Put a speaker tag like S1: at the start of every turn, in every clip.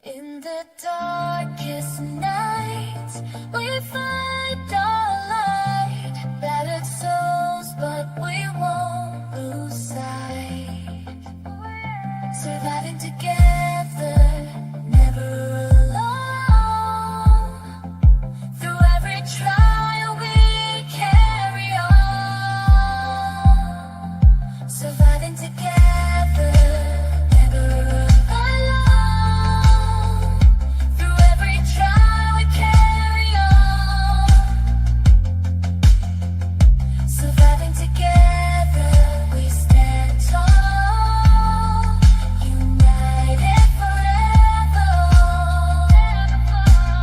S1: In the darkest night, we find our light. Battered souls, but we won't lose sight. Surviving together, never alone. Through every trial, we carry on. Surviving together, never alone. Through every trial, we carry on. Surviving together, we stand tall. United forever.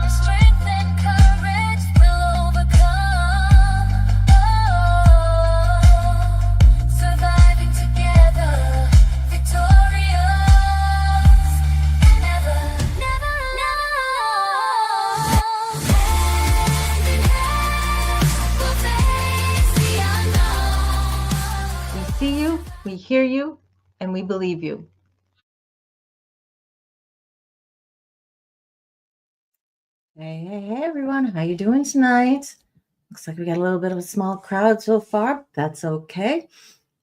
S1: Strength and courage will overcome. Surviving together, victorious, and never, never alone. Hand in hand, we'll face the unknown.
S2: We see you, we hear you, and we believe you. Hey, everyone. How you doing tonight? Looks like we got a little bit of a small crowd so far. That's okay.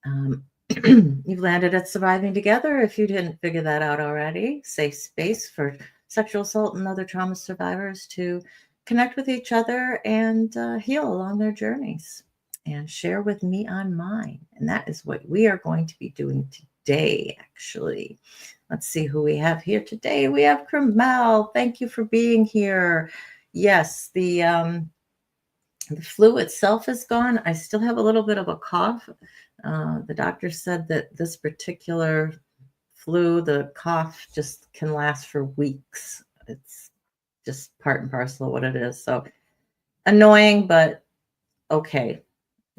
S2: You've landed at Surviving Together. If you didn't figure that out already, safe space for sexual assault and other trauma survivors to connect with each other and heal along their journeys and share with me on mine. And that is what we are going to be doing today, actually. Let's see who we have here today. We have Kermel. Thank you for being here. Yes, the flu itself is gone. I still have a little bit of a cough. The doctor said that this particular flu, the cough just can last for weeks. It's just part and parcel of what it is. So annoying, but okay.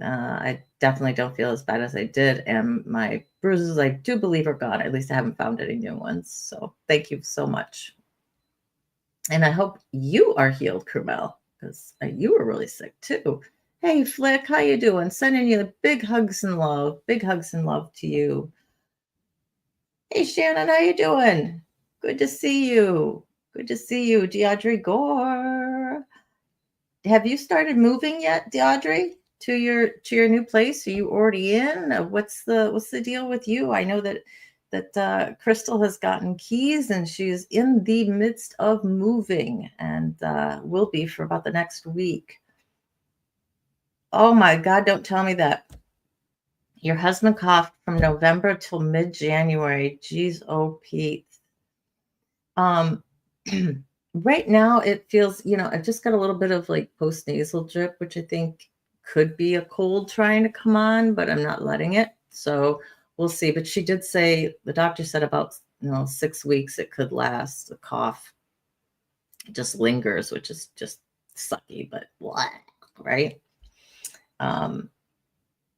S2: I definitely don't feel as bad as I did. And my bruises, I do believe, are gone. At least I haven't found any new ones. So thank you so much. And I hope you are healed, Kermel, because you were really sick too. Hey, Flick, how you doing? Sending you big hugs and love. Big hugs and love to you. Hey, Shannon, how you doing? Good to see you. Good to see you, Deaudrey Gore. Have you started moving yet, Deaudrey, to your new place? Are you already in? What's the deal with you? I know that Crystal has gotten keys and she's in the midst of moving and will be for about the next week. Oh my God, don't tell me that. Your husband coughed from November till mid-January. Geez, oh Pete. Right now it feels, I just got a little bit of like post-nasal drip, which I think could be a cold trying to come on, but I'm not letting it. So we'll see. But she did say, the doctor said about 6 weeks it could last. The cough just lingers, which is just sucky, but blah, right?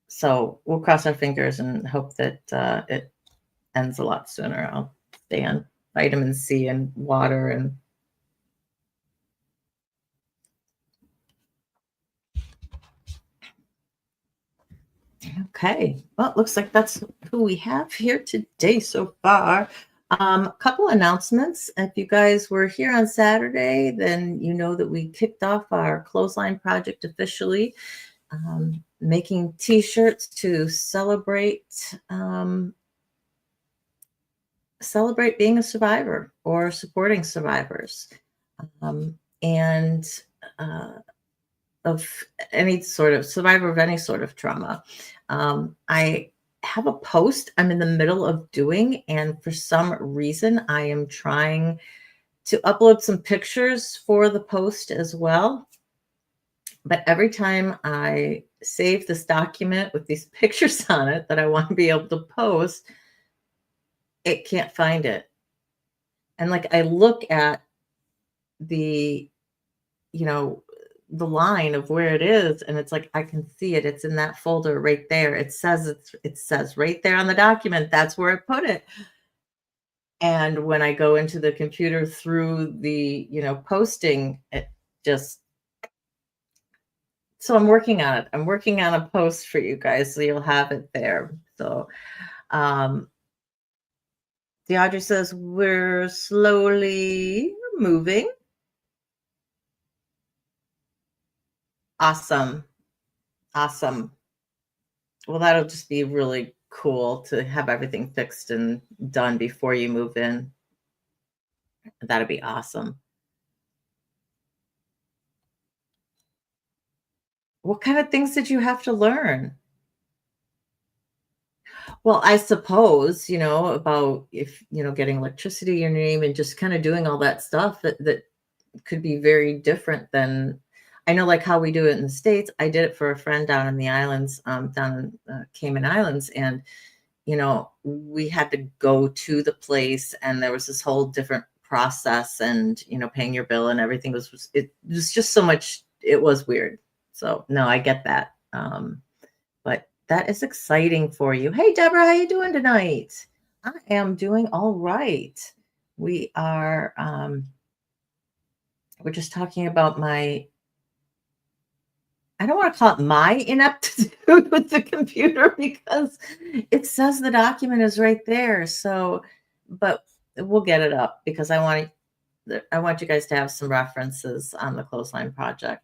S2: So we'll cross our fingers and hope that it ends a lot sooner. I'll stay on vitamin C and water and okay. Well, it looks like that's who we have here today so far. A couple announcements. If you guys were here on Saturday, then you know that we kicked off our clothesline project officially, making t-shirts to celebrate being a survivor or supporting survivors, and of any sort of survivor of any sort of trauma. I have a post I'm in the middle of doing, and for some reason I am trying to upload some pictures for the post as well. But every time I save this document with these pictures on it that I want to be able to post, it can't find it. And like I look at the line of where it is, and it's like I can see it. It's in that folder right there. It says right there on the document that's where I put it. And when I go into the computer through the posting, it just, so I'm working on it. I'm working on a post for you guys, so you'll have it there. So Deaudrey says we're slowly moving. Awesome. Awesome. Well, that'll just be really cool to have everything fixed and done before you move in. That'd be awesome. What kind of things did you have to learn? Well, I suppose, about if, getting electricity in your name and just kind of doing all that stuff that could be very different than I know, like how we do it in the States. I did it for a friend down in the islands, down in Cayman Islands. And, we had to go to the place and there was this whole different process and, paying your bill and everything it was just so much. It was weird. So no, I get that. But that is exciting for you. Hey, Deborah, how you doing tonight? I am doing all right. We are, we're just talking about I don't want to call it my ineptitude with the computer because it says the document is right there. So, but we'll get it up because I want you guys to have some references on the clothesline project.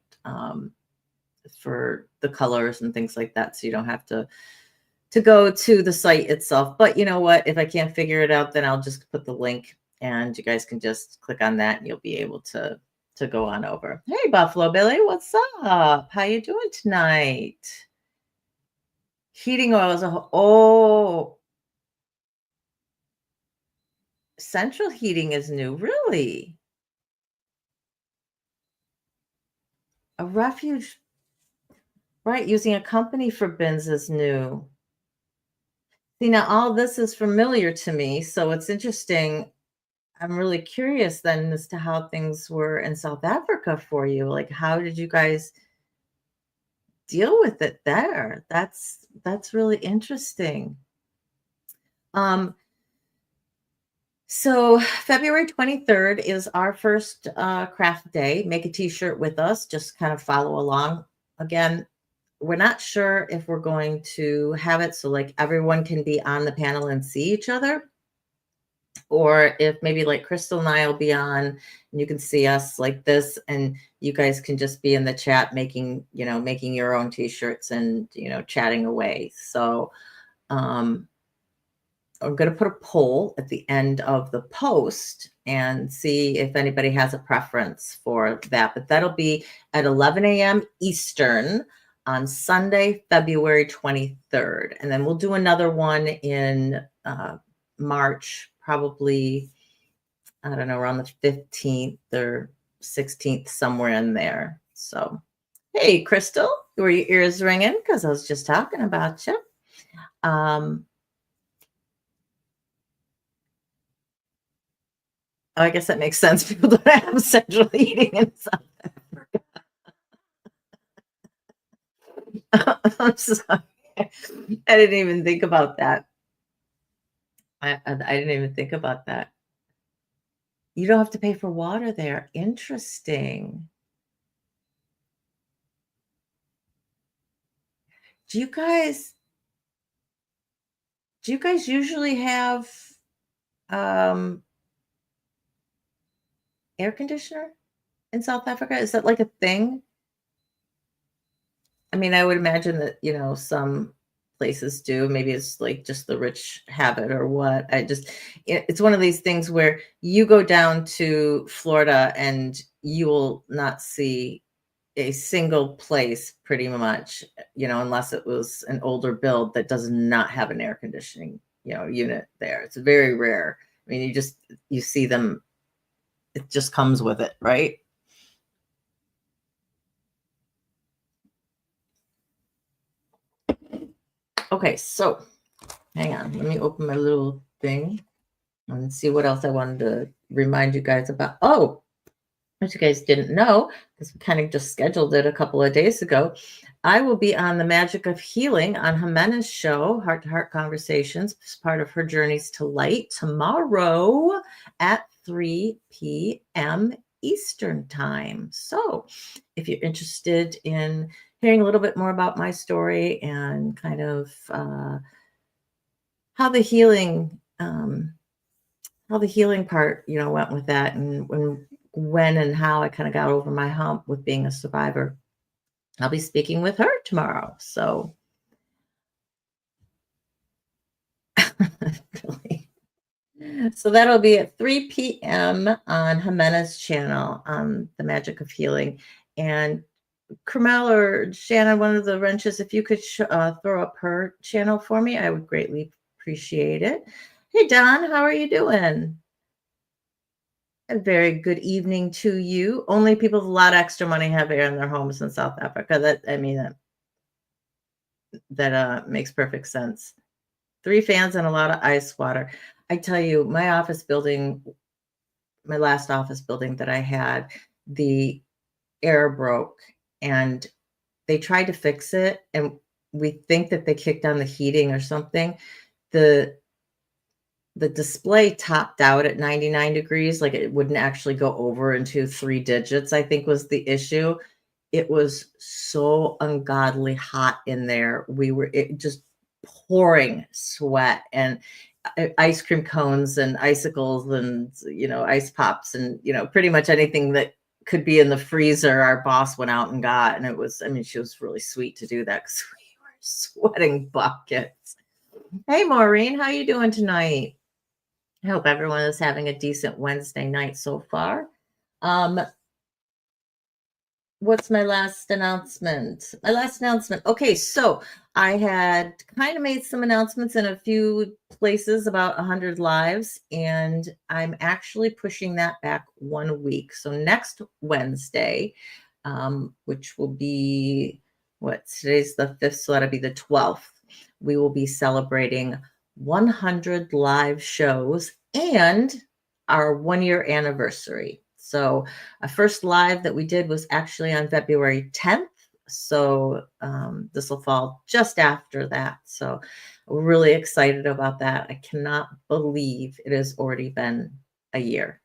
S2: For the colors and things like that, so you don't have to go to the site itself. But you know what, if I can't figure it out, then I'll just put the link and you guys can just click on that and you'll be able to go on over. Hey, Buffalo Billy, what's up? How you doing tonight? Heating oil is central heating is new. Really? A refuge, right? Using a company for bins is new. See, now all this is familiar to me, so it's interesting. I'm really curious then as to how things were in South Africa for you. Like, how did you guys deal with it there? That's really interesting. So February 23rd is our first craft day. Make a t-shirt with us. Just kind of follow along. Again, we're not sure if we're going to have it so like everyone can be on the panel and see each other, or if maybe like Crystal and I will be on and you can see us like this and you guys can just be in the chat making your own t-shirts and, chatting away. So I'm going to put a poll at the end of the post and see if anybody has a preference for that. But that'll be at 11 a.m. Eastern on Sunday, February 23rd. And then we'll do another one in March, probably, I don't know, around the 15th or 16th, somewhere in there. So, hey, Crystal, were your ears ringing? Because I was just talking about you. I guess that makes sense. People don't have central heating in South Africa. I'm sorry. I didn't even think about that. I didn't even think about that. You don't have to pay for water there. Interesting. Do you guys usually have air conditioner in South Africa? Is that like a thing? I mean, I would imagine that, some places do. Maybe it's like just the rich habit or what. It's one of these things where you go down to Florida and you will not see a single place pretty much, unless it was an older build that does not have an air conditioning, unit there. It's very rare. I mean, you see them, it just comes with it, right? Okay, so hang on. Let me open my little thing and see what else I wanted to remind you guys about. Oh, what you guys didn't know, because we kind of just scheduled it a couple of days ago, I will be on the Magic of Healing on Jimena's show, Heart to Heart Conversations, as part of her Journeys to Light, tomorrow at 3 p.m. Eastern Time. So if you're interested in hearing a little bit more about my story and kind of how the healing how the healing part, went with that, and when and how I kind of got over my hump with being a survivor. I'll be speaking with her tomorrow. So really. So that'll be at 3 p.m. on Jimena's channel, The Magic of Healing. And Carmel or Shannon, one of the wrenches, if you could throw up her channel for me, I would greatly appreciate it. Hey, Don, how are you doing? A very good evening to you. Only people with a lot of extra money have air in their homes in South Africa. That makes perfect sense. 3 fans and a lot of ice water. I tell you, my office building, my last office building that I had, the air broke and they tried to fix it, and we think that they kicked on the heating or something. The display topped out at 99 degrees, like it wouldn't actually go over into 3 digits, I think was the issue. It was so ungodly hot in there. It just pouring sweat and ice cream cones and icicles and, ice pops and, pretty much anything that could be in the freezer. Our boss went out and got, and she was really sweet to do that because we were sweating buckets. Hey, Maureen, how you doing tonight? I hope everyone is having a decent Wednesday night so far. What's my last announcement? Okay, so I had kind of made some announcements in a few places about 100 lives, and I'm actually pushing that back 1 week. So next Wednesday, which will be today's the 5th, so that'll be the 12th. We will be celebrating 100 live shows and our 1-year anniversary. So our first live that we did was actually on February 10th. So this will fall just after that. So we're really excited about that. I cannot believe it has already been a year.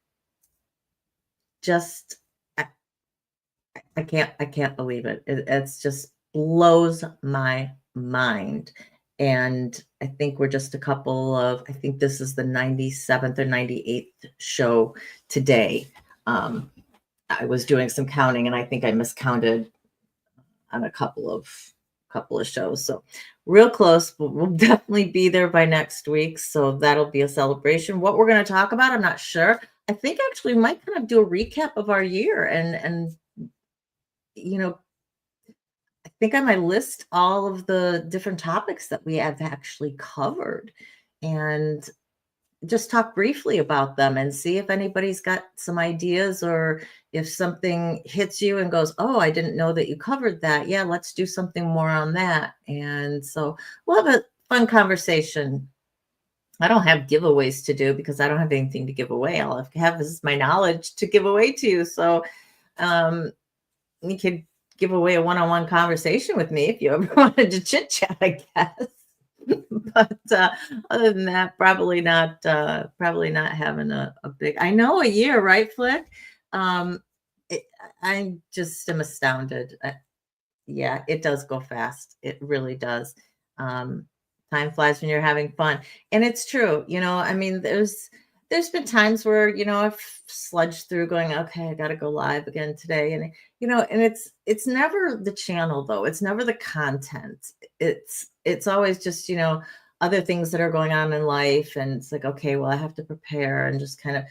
S2: Just, I can't believe it. It's just blows my mind. And I think we're just I think this is the 97th or 98th show today. I was doing some counting and I think I miscounted on a couple of shows. So real close, but we'll definitely be there by next week. So that'll be a celebration. What we're going to talk about, I'm not sure. I think actually we might kind of do a recap of our year and I think I might list all of the different topics that we have actually covered and just talk briefly about them and see if anybody's got some ideas, or if something hits you and goes, oh, I didn't know that you covered that. Yeah, let's do something more on that. And so we'll have a fun conversation. I don't have giveaways to do because I don't have anything to give away. All I have is my knowledge to give away to you. So you could give away a one-on-one conversation with me if you ever wanted to chit chat, I guess. But other than that, probably not having a big, I know, a year, right, Flick? I just am astounded. Yeah, it does go fast. It really does. Time flies when you're having fun. And it's true. There's been times where, I've sludged through going, okay, I got to go live again today. And, and it's never the channel though. It's never the content. It's always just, other things that are going on in life. And it's like, okay, well, I have to prepare and just kind of,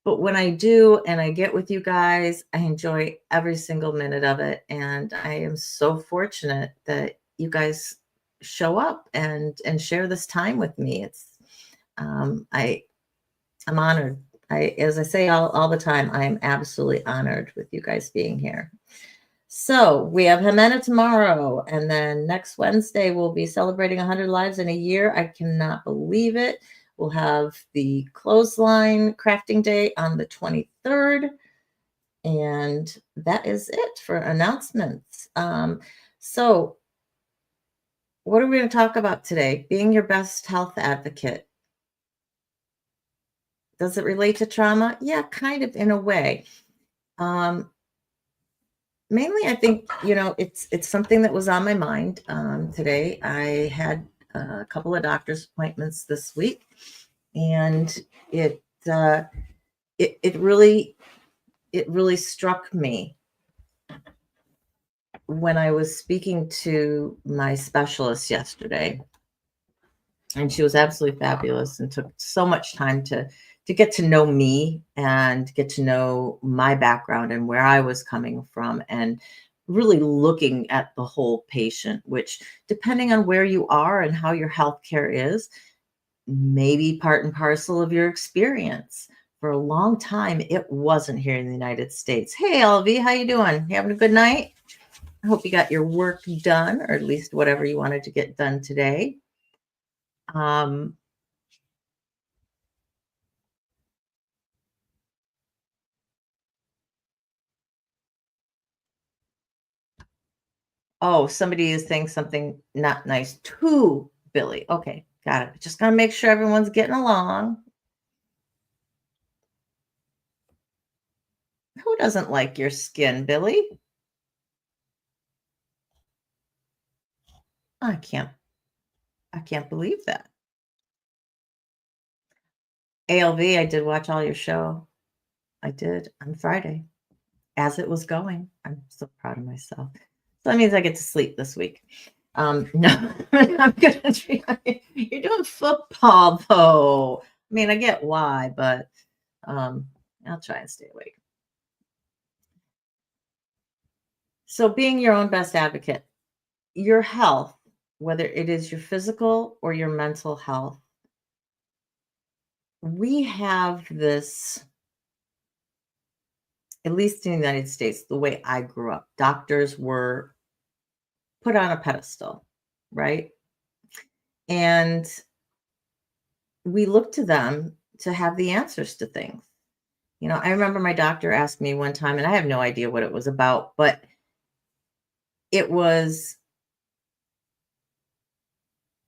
S2: but when I do, and I get with you guys, I enjoy every single minute of it. And I am so fortunate that you guys show up and share this time with me. I'm honored. As I say all the time, I am absolutely honored with you guys being here. So we have Jimena tomorrow, and then next Wednesday we'll be celebrating 100 lives in a year. I cannot believe it. We'll have the clothesline crafting day on the 23rd, and that is it for announcements. So what are we going to talk about today? Being your best health advocate. Does it relate to trauma? Yeah, kind of, in a way. Mainly, I think, it's something that was on my mind today. I had a couple of doctor's appointments this week, And it uh, it really struck me when I was speaking to my specialist yesterday, and she was absolutely fabulous and took so much time to get to know me and get to know my background and where I was coming from, and really looking at the whole patient, which, depending on where you are and how your healthcare is, may be part and parcel of your experience. For a long time, it wasn't here in the United States. Hey, LV, how you doing? You having a good night? I hope you got your work done, or at least whatever you wanted to get done today. Um, oh, somebody is saying something not nice to Billy. Okay, got it. Just gotta make sure everyone's getting along. Who doesn't like your skin, Billy? I can't I can't believe that. ALV, I did watch all your show. I did on Friday as it was going. I'm so proud of myself. So that means I get to sleep this week. No, I'm gonna try. You're doing football though. I mean, I get why, but um, I'll try and stay awake. So, being your own best advocate, your health, whether it is your physical or your mental health, we have this, at least in the United States, the way I grew up, doctors were put on a pedestal, right? And we look to them to have the answers to things. I remember my doctor asked me one time, and I have no idea what it was about, but it was,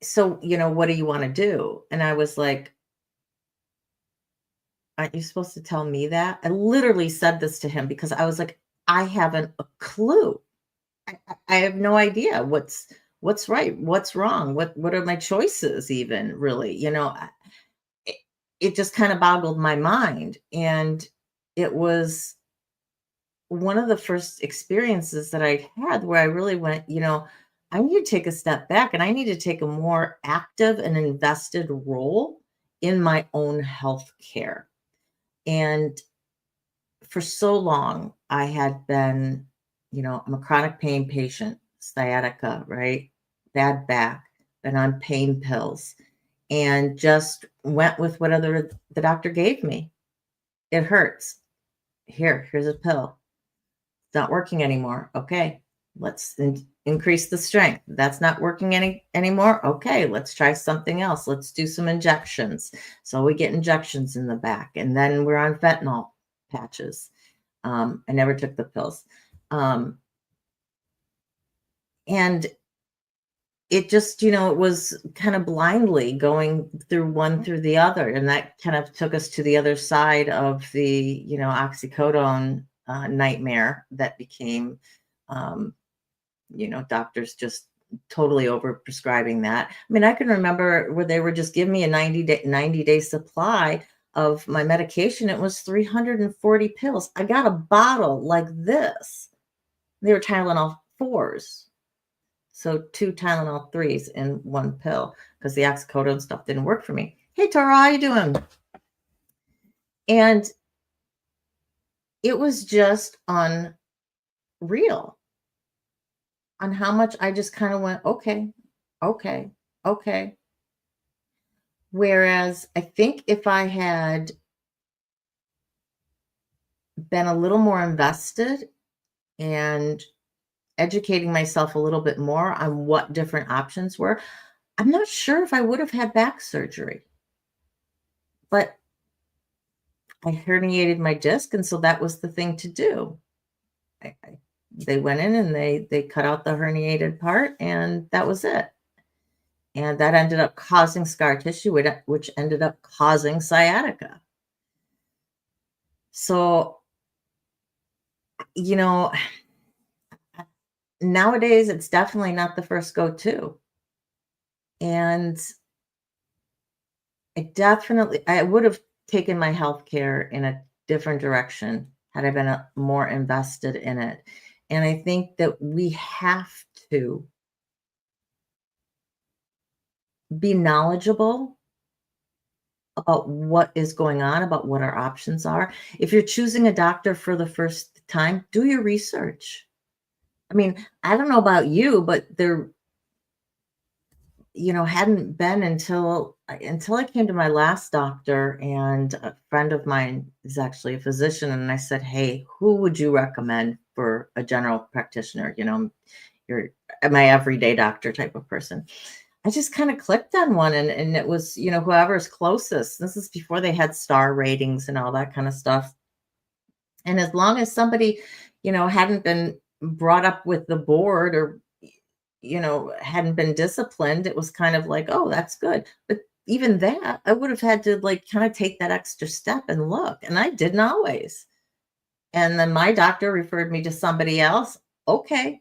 S2: so, what do you want to do? And I was like, aren't you supposed to tell me that? I literally said this to him because I was like, I haven't a clue. I have no idea what's right, what's wrong, what are my choices even, really. It, it just kind of boggled my mind. And it was one of the first experiences that I had where I really went, I need to take a step back and I need to take a more active and invested role in my own health care. And for so long, I had been, I'm a chronic pain patient, sciatica, right? Bad back, been on pain pills, and just went with whatever the doctor gave me. It hurts. Here's a pill. It's not working anymore. Okay, let's increase the strength. That's not working anymore. Okay, let's try something else. Let's do some injections. So we get injections in the back, and then we're on fentanyl patches. I never took the pills. And it just, it was kind of blindly going through one through the other. And that kind of took us to the other side of the, oxycodone nightmare that became, um, doctors just totally over prescribing that. I mean, I can remember where they were just giving me a 90-day supply of my medication. It was 340 pills. I got a bottle like this. They were Tylenol 4s. So 2 Tylenol 3s in one pill because the oxycodone stuff didn't work for me. Hey, Tara, how you doing? And it was just unreal on how much I just kind of went, okay, okay, okay. Whereas I think if I had been a little more invested and educating myself a little bit more on what different options were, I'm not sure if I would have had back surgery. But I herniated my disc, and so that was the thing to do. They went in and they cut out the herniated part, and that was it. And that ended up causing scar tissue, which ended up causing sciatica. So, you know, nowadays it's definitely not the first go-to. And I would have taken my healthcare in a different direction had I been more invested in it. And I think that we have to be knowledgeable about what is going on, about what our options are. If you're choosing a doctor for the first time, do your research. I mean, I don't know about you, but there, hadn't been until I came to my last doctor, and a friend of mine is actually a physician, and I said, "Hey, who would you recommend for a general practitioner? You're my everyday doctor type of person." I just kind of clicked on one, and it was, whoever's closest. This is before they had star ratings and all that kind of stuff. And as long as somebody, hadn't been brought up with the board, or, hadn't been disciplined, it was kind of like, oh, that's good. But even that, I would have had to like kind of take that extra step and look. And I didn't always. And then my doctor referred me to somebody else. Okay,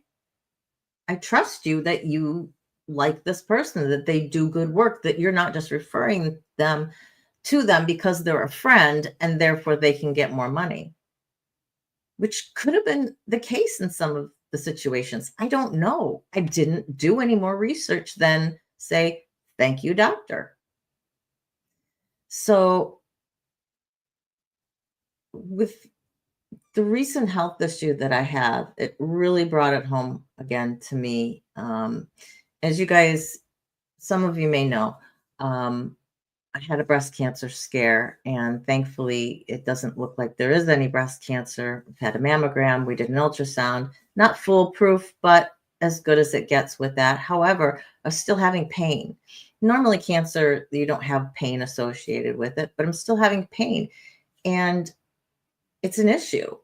S2: I trust you that you like this person, that they do good work, that you're not just referring them to them because they're a friend and therefore they can get more money, which could have been the case in some of the situations. I don't know. I didn't do any more research than say, thank you, doctor. So, with the recent health issue that I have, it really brought it home again to me. As you guys, some of you may know, um, I had a breast cancer scare, and thankfully, it doesn't look like there is any breast cancer. We've had a mammogram, we did an ultrasound, not foolproof, but as good as it gets with that. However, I'm still having pain. Normally, cancer, you don't have pain associated with it, but I'm still having pain, and it's an issue.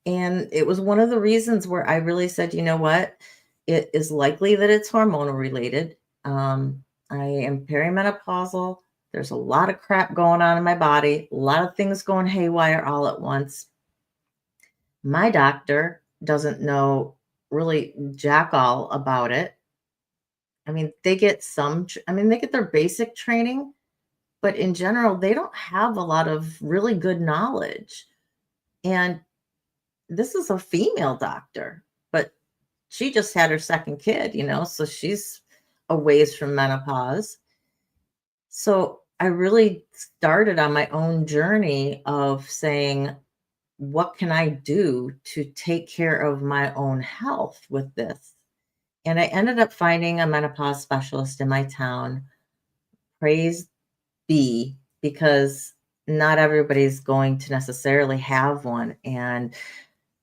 S2: And it was one of the reasons where I really said, you know what? It is likely that it's hormonal related. I am perimenopausal. There's a lot of crap going on in my body, a lot of things going haywire all at once. My doctor doesn't know really jack all about it. I mean, they get they get their basic training, but in general, they don't have a lot of really good knowledge. And this is a female doctor, but she just had her second kid, so she's a ways from menopause. So I really started on my own journey of saying, what can I do to take care of my own health with this? And I ended up finding a menopause specialist in my town. Praise be, because not everybody's going to necessarily have one. And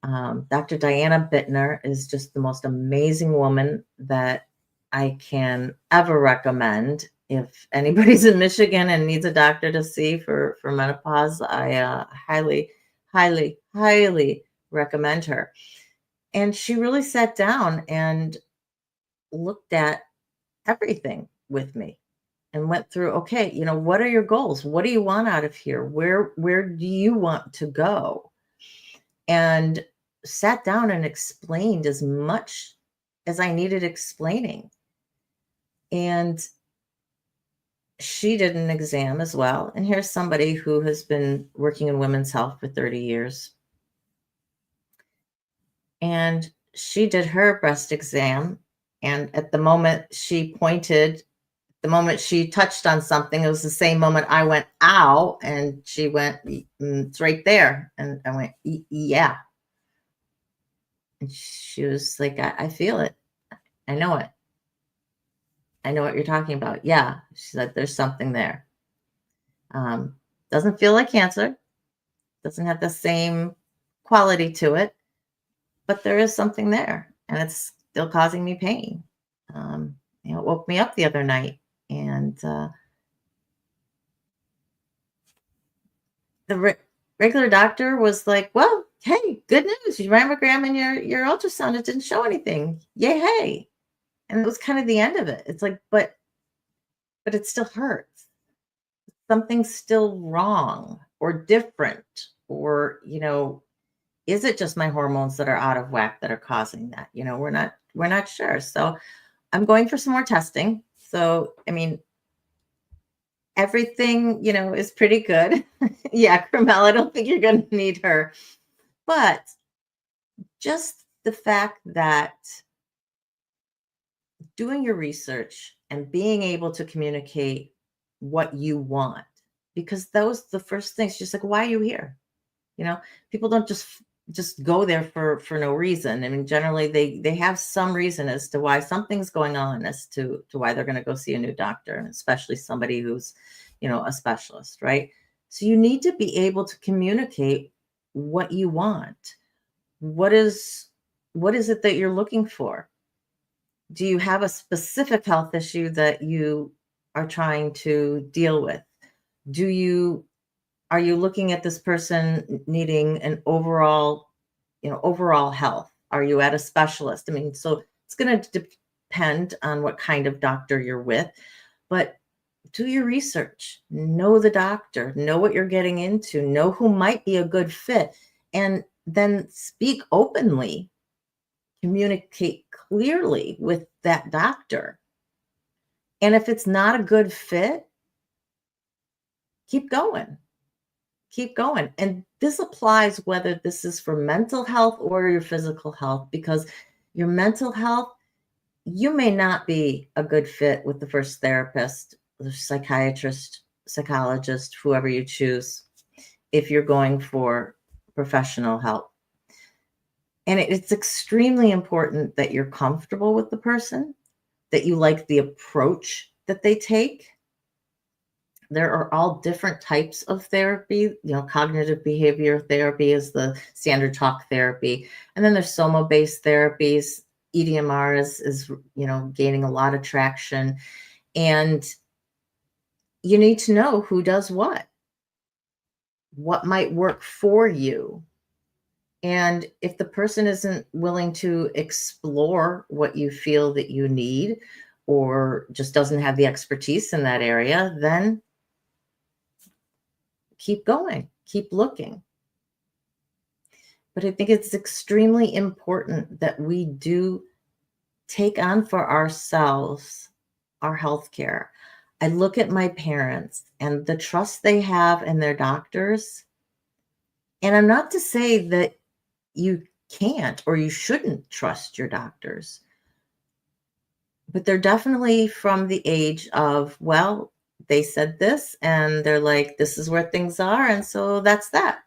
S2: Dr. Diana Bittner is just the most amazing woman that I can ever recommend. If anybody's in Michigan and needs a doctor to see for menopause, I highly, highly, highly recommend her. And she really sat down and looked at everything with me and went through, okay, what are your goals? What do you want out of here? Where do you want to go? And sat down and explained as much as I needed explaining. And she did an exam as well. And here's somebody who has been working in women's health for 30 years. And she did her breast exam. And at the moment she pointed, the moment she touched on something, it was the same moment I went, ow. And she went, it's right there. And I went, yeah. And she was like, I feel it. I know it. I know what you're talking about. Yeah. She said, there's something there. Doesn't feel like cancer. Doesn't have the same quality to it, but there is something there, and it's still causing me pain. It woke me up the other night, and the regular doctor was like, "Well, hey, good news! Your mammogram and your ultrasound, it didn't show anything. Yay, hey!" And it was kind of the end of it. It's like, but it still hurts. Something's still wrong or different, or is it just my hormones that are out of whack that are causing that? We're not sure. So I'm going for some more testing. So I mean, everything, is pretty good. Yeah, Carmel, I don't think you're going to need her. But just the fact that doing your research and being able to communicate what you want, because those the first things, just like, why are you here? People don't just go there for no reason. I mean, generally they have some reason as to why something's going on, as to why they're going to go see a new doctor, and especially somebody who's a specialist, right? So you need to be able to communicate what you want. What is it that you're looking for? Do you have a specific health issue that you are trying to deal with? Are you looking at this person needing an overall health? Are you at a specialist? I mean, so it's going to depend on what kind of doctor you're with, but do your research, know the doctor, know what you're getting into, know who might be a good fit, and then speak openly, communicate clearly with that doctor. And if it's not a good fit, keep going. Keep going. And this applies whether this is for mental health or your physical health, because your mental health, you may not be a good fit with the first therapist, the psychiatrist, psychologist, whoever you choose, if you're going for professional help. And it's extremely important that you're comfortable with the person, that you like the approach that they take. There are all different types of therapy. Cognitive behavior therapy is the standard talk therapy. And then there's soma-based therapies. EDMR is gaining a lot of traction. And you need to know who does what might work for you. And if the person isn't willing to explore what you feel that you need, or just doesn't have the expertise in that area, then keep going, keep looking. But I think it's extremely important that we do take on for ourselves our healthcare. I look at my parents and the trust they have in their doctors. And I'm not to say that you can't or you shouldn't trust your doctors, but they're definitely from the age of, well, they said this and they're like, this is where things are. And so that's that.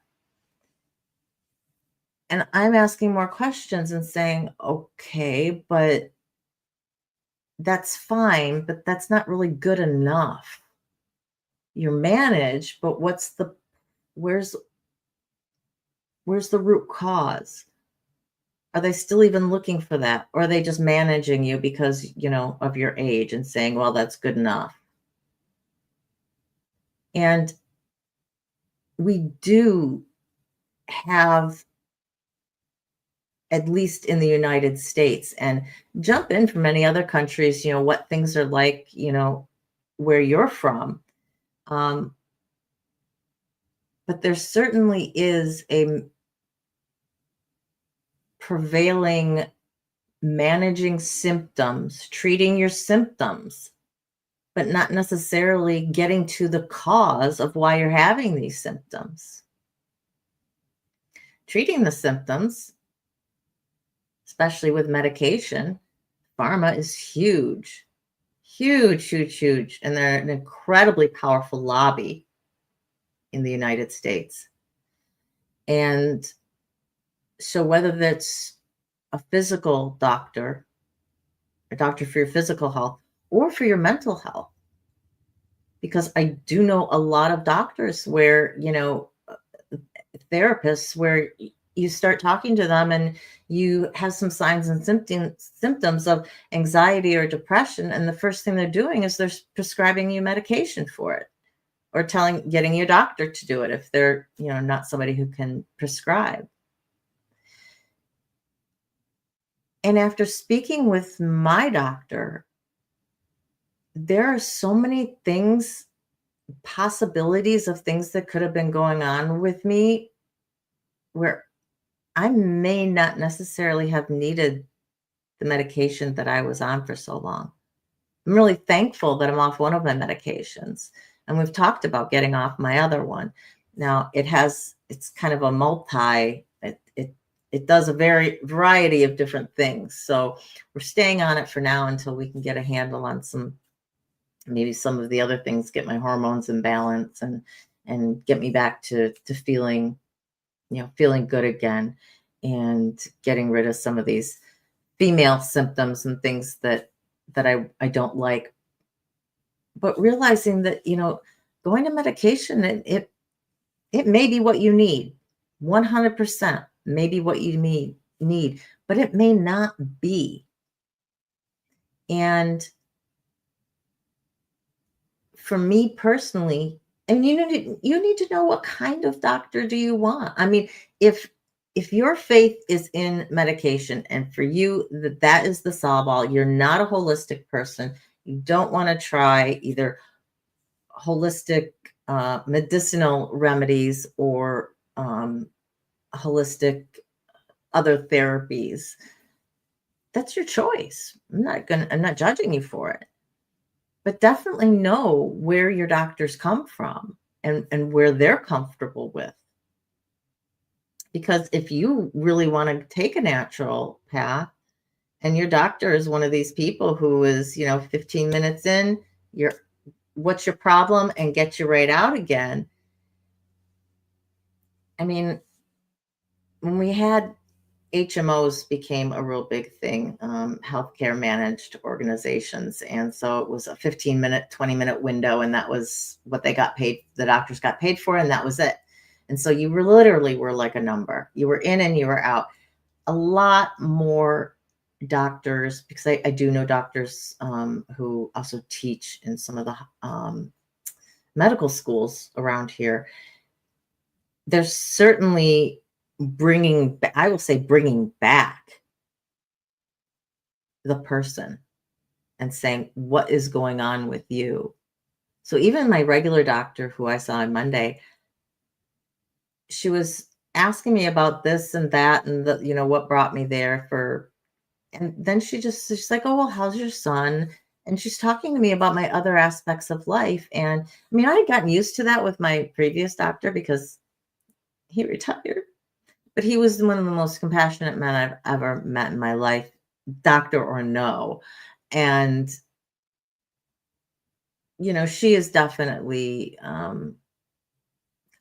S2: And I'm asking more questions and saying, okay, but that's fine, but that's not really good enough. You're managed, but where's the root cause? Are they still even looking for that? Or are they just managing you because, of your age and saying, well, that's good enough? And we do have, at least in the United States, and jump in from many other countries, what things are like, where you're from. But there certainly is a prevailing managing symptoms, treating your symptoms, but not necessarily getting to the cause of why you're having these symptoms. Treating the symptoms, especially with medication, pharma is huge, huge, huge, huge. And they're an incredibly powerful lobby in the United States. And so whether that's a physical doctor, a doctor for your physical health, or for your mental health, because I do know a lot of doctors where, therapists, where you start talking to them and you have some signs and symptoms of anxiety or depression, and the first thing they're doing is they're prescribing you medication for it, or getting your doctor to do it if they're, not somebody who can prescribe. And after speaking with my doctor, there are so many things, possibilities of things that could have been going on with me, where I may not necessarily have needed the medication that I was on for so long. I'm really thankful that I'm off one of my medications, And we've talked about getting off my other one. Now it's kind of a it does a variety of different things. So we're staying on it for now until we can get a handle on maybe some of the other things, get my hormones in balance and get me back to feeling, feeling good again, and getting rid of some of these female symptoms and things that I don't like. But realizing that, going to medication, it may be what you need. 100% maybe what you need, but it may not be. And for me personally, and you need to know what kind of doctor do you want. I mean, if your faith is in medication and for you that is the solve all, you're not a holistic person, you don't want to try either holistic medicinal remedies or holistic other therapies, that's your choice. I'm not judging you for it. But definitely know where your doctors come from and where they're comfortable with. Because if you really want to take a natural path and your doctor is one of these people who is, 15 minutes in, what's your problem, and get you right out again. I mean, when we had HMOs became a real big thing, healthcare managed organizations. And so it was a 15-minute, 20-minute window. And that was what they got paid. The doctors got paid for, and that was it. And so you literally were like a number. You were in and you were out. A lot more doctors, because I do know doctors who also teach in some of the medical schools around here. There's certainly bringing back the person and saying, what is going on with you? So even my regular doctor who I saw on Monday, she was asking me about this and that and what brought me there and then she's like, oh, well, how's your son? And she's talking to me about my other aspects of life. And I mean, I had gotten used to that with my previous doctor because he retired. But he was one of the most compassionate men I've ever met in my life, doctor or no. And, she is definitely cut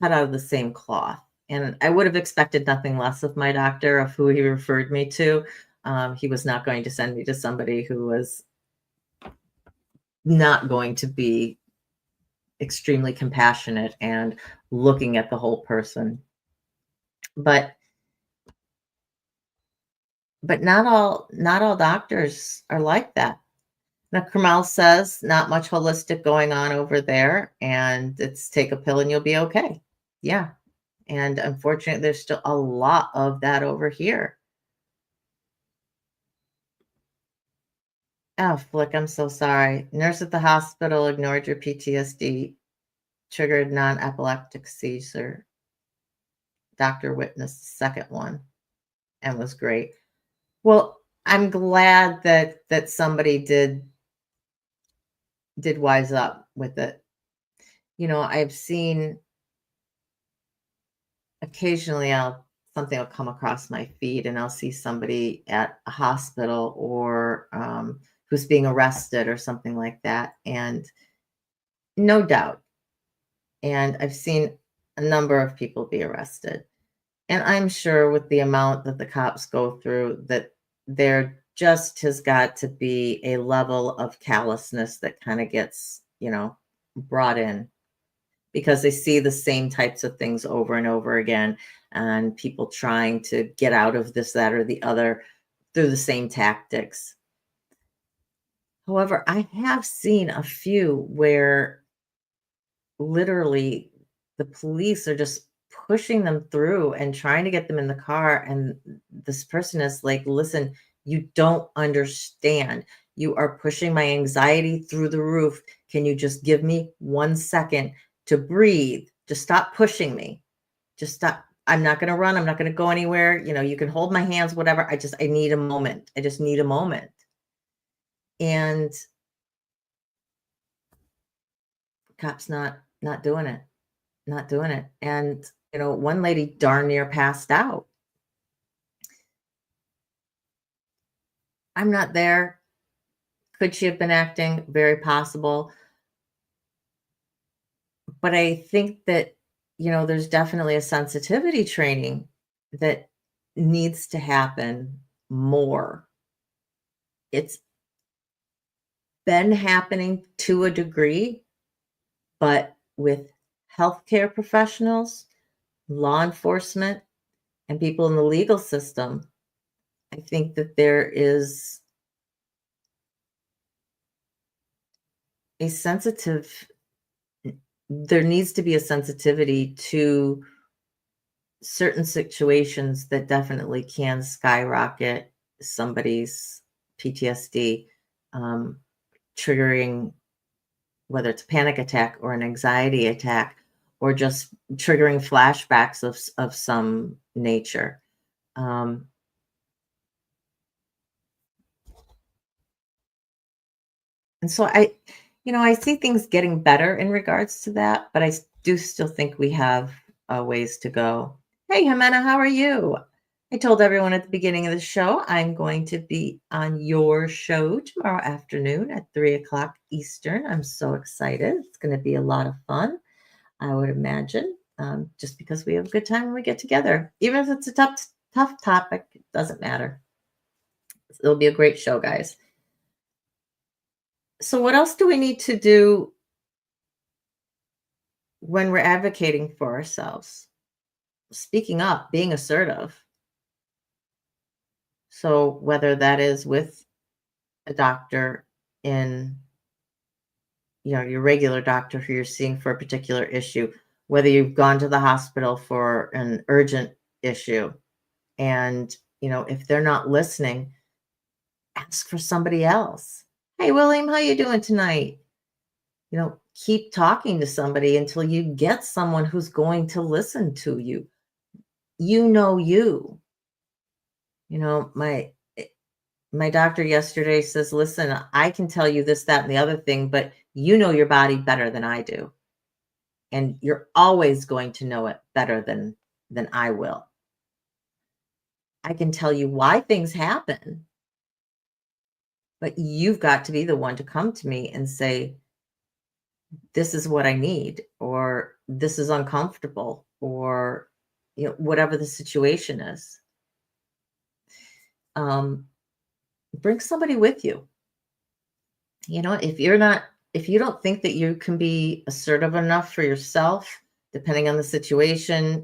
S2: out of the same cloth. And I would have expected nothing less of my doctor, of who he referred me to. He was not going to send me to somebody who was not going to be extremely compassionate and looking at the whole person. But not all doctors are like that. Now, Kamal says not much holistic going on over there, and it's take a pill and you'll be okay. Yeah. And unfortunately, there's still a lot of that over here. Oh, Flick, I'm so sorry. Nurse at the hospital ignored your PTSD, triggered non-epileptic seizure. Doctor witnessed the second one and was great. Well, I'm glad that somebody did wise up with it. I've seen occasionally something will come across my feed and I'll see somebody at a hospital or who's being arrested or something like that. And no doubt. And I've seen a number of people be arrested. And I'm sure with the amount that the cops go through, that there just has got to be a level of callousness that kind of gets, brought in, because they see the same types of things over and over again, and people trying to get out of this, that, or the other through the same tactics. However, I have seen a few where literally the police are just pushing them through and trying to get them in the car. And this person is like, listen, you don't understand. You are pushing my anxiety through the roof. Can you just give me 1 second to breathe? Just stop pushing me. Just stop. I'm not going to run. I'm not going to go anywhere. You can hold my hands, whatever. I need a moment. I just need a moment. And Cops not doing it, not doing it. And, one lady darn near passed out. I'm not there. Could she have been acting? Very possible. But I think that, there's definitely a sensitivity training that needs to happen more. It's been happening to a degree, but with healthcare professionals, law enforcement, and people in the legal system, I think that a sensitive there needs to be a sensitivity to certain situations that definitely can skyrocket somebody's PTSD, um, triggering whether it's a panic attack or an anxiety attack, or just triggering flashbacks of some nature. Um, and so I see things getting better in regards to that, but I do still think we have a ways to go. Hey, Jimena, how are you? I told everyone at the beginning of the show I'm going to be on your show tomorrow afternoon at 3 o'clock Eastern. I'm so excited. It's going to be a lot of fun, I would imagine, just because we have a good time when we get together. Even if it's a tough topic, it doesn't matter. It'll be a great show, guys. So what else do we need to do when we're advocating for ourselves? Speaking up, being assertive. So whether that is with a doctor in, your regular doctor who you're seeing for a particular issue, whether you've gone to the hospital for an urgent issue, and, if they're not listening, ask for somebody else. Hey, William, how you doing tonight? Keep talking to somebody until you get someone who's going to listen to you. You know you. My doctor yesterday says, listen, I can tell you this, that, and the other thing, but you know your body better than I do. And you're always going to know it better than I will. I can tell you why things happen, but you've got to be the one to come to me and say, this is what I need, or this is uncomfortable, or whatever the situation is. Bring somebody with you. If you don't think that you can be assertive enough for yourself, depending on the situation,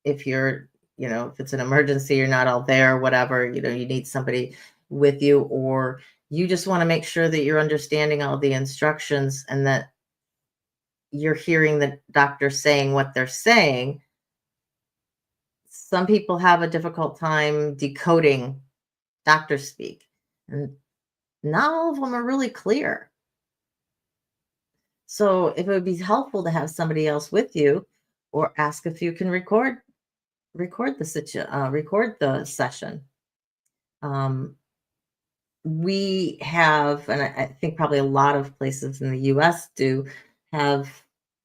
S2: if you're, if it's an emergency, you're not all there, whatever, you need somebody with you, or you just want to make sure that you're understanding all the instructions and that you're hearing the doctor saying what they're saying. Some people have a difficult time decoding doctor speak, and not all of them are really clear. So if it would be helpful to have somebody else with you, or ask if you can record the session. We have, and I think probably a lot of places in the US do have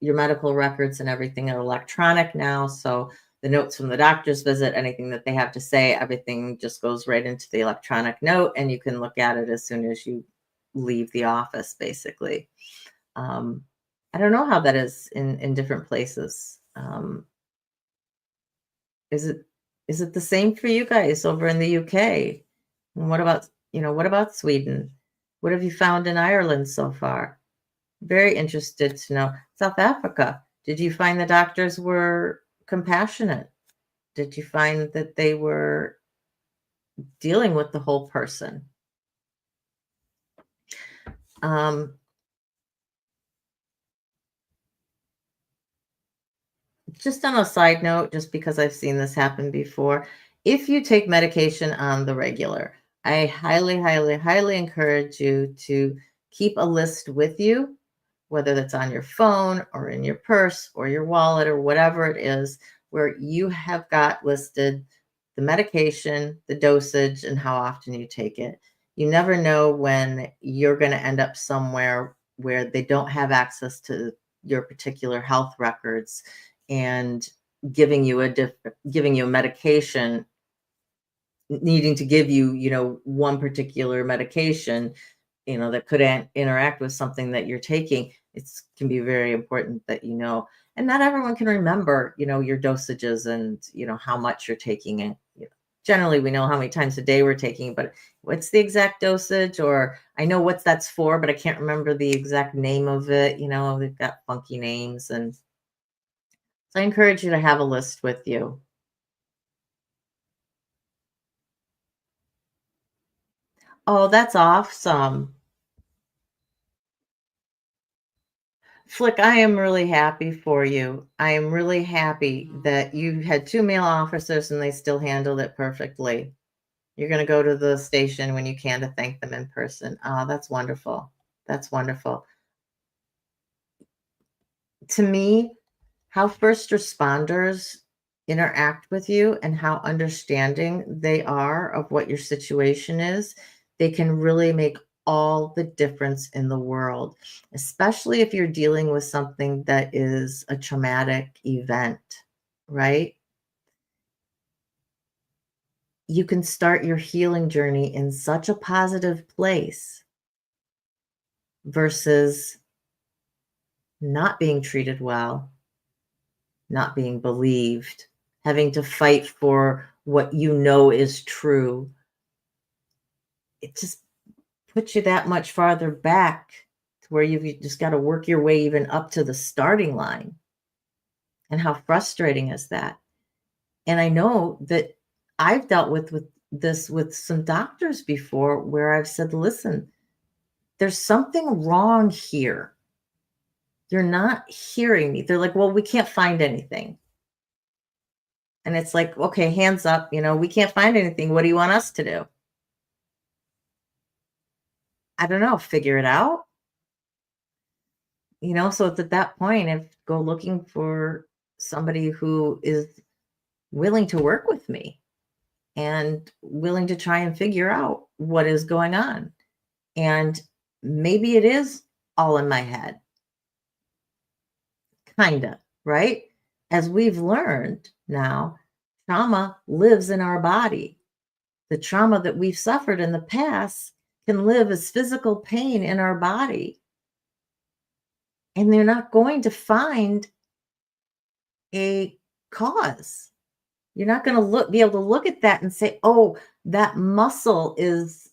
S2: your medical records and everything are electronic now. So the notes from the doctor's visit, anything that they have to say, everything just goes right into the electronic note, and you can look at it as soon as you leave the office, basically. I don't know how that is in different places. Is it the same for you guys over in the UK? And what about Sweden? What have you found in Ireland so far? Very interested to know. South Africa, did you find the doctors were compassionate? Did you find that they were dealing with the whole person? Just on a side note, just because I've seen this happen before, if you take medication on the regular, I highly, highly, highly encourage you to keep a list with you, whether that's on your phone or in your purse or your wallet or whatever it is, where you have got listed the medication, the dosage, and how often you take it. You never know when you're going to end up somewhere where they don't have access to your particular health records and giving you a medication, needing to give you, one particular medication, that could interact with something that you're taking. It can be very important that and not everyone can remember, your dosages and, how much you're taking. And generally we know how many times a day we're taking, but what's the exact dosage? Or I know what that's for, but I can't remember the exact name of it. They've got funky names. And so I encourage you to have a list with you. Oh, that's awesome. Flick, I am really happy for you. I am really happy that you had two male officers and they still handled it perfectly. You're going to go to the station when you can to thank them in person. Oh, that's wonderful. That's wonderful. To me, how first responders interact with you and how understanding they are of what your situation is, they can really make all the difference in the world, especially if you're dealing with something that is a traumatic event, right? You can start your healing journey in such a positive place versus not being treated well, not being believed, having to fight for what you know is true. It just puts you that much farther back to where you've just got to work your way even up to the starting line. And how frustrating is that? And I know that I've dealt with this with some doctors before where I've said, listen, there's something wrong here. You're not hearing me. They're like, well, we can't find anything. And it's like, okay, hands up, we can't find anything. What do you want us to do? I don't know, figure it out. So it's at that point, if go looking for somebody who is willing to work with me and willing to try and figure out what is going on. And maybe it is all in my head, kind of, right? As we've learned now, trauma lives in our body. The trauma that we've suffered in the past can live as physical pain in our body. And they're not going to find a cause. You're not going to be able to look at that and say, oh, that muscle is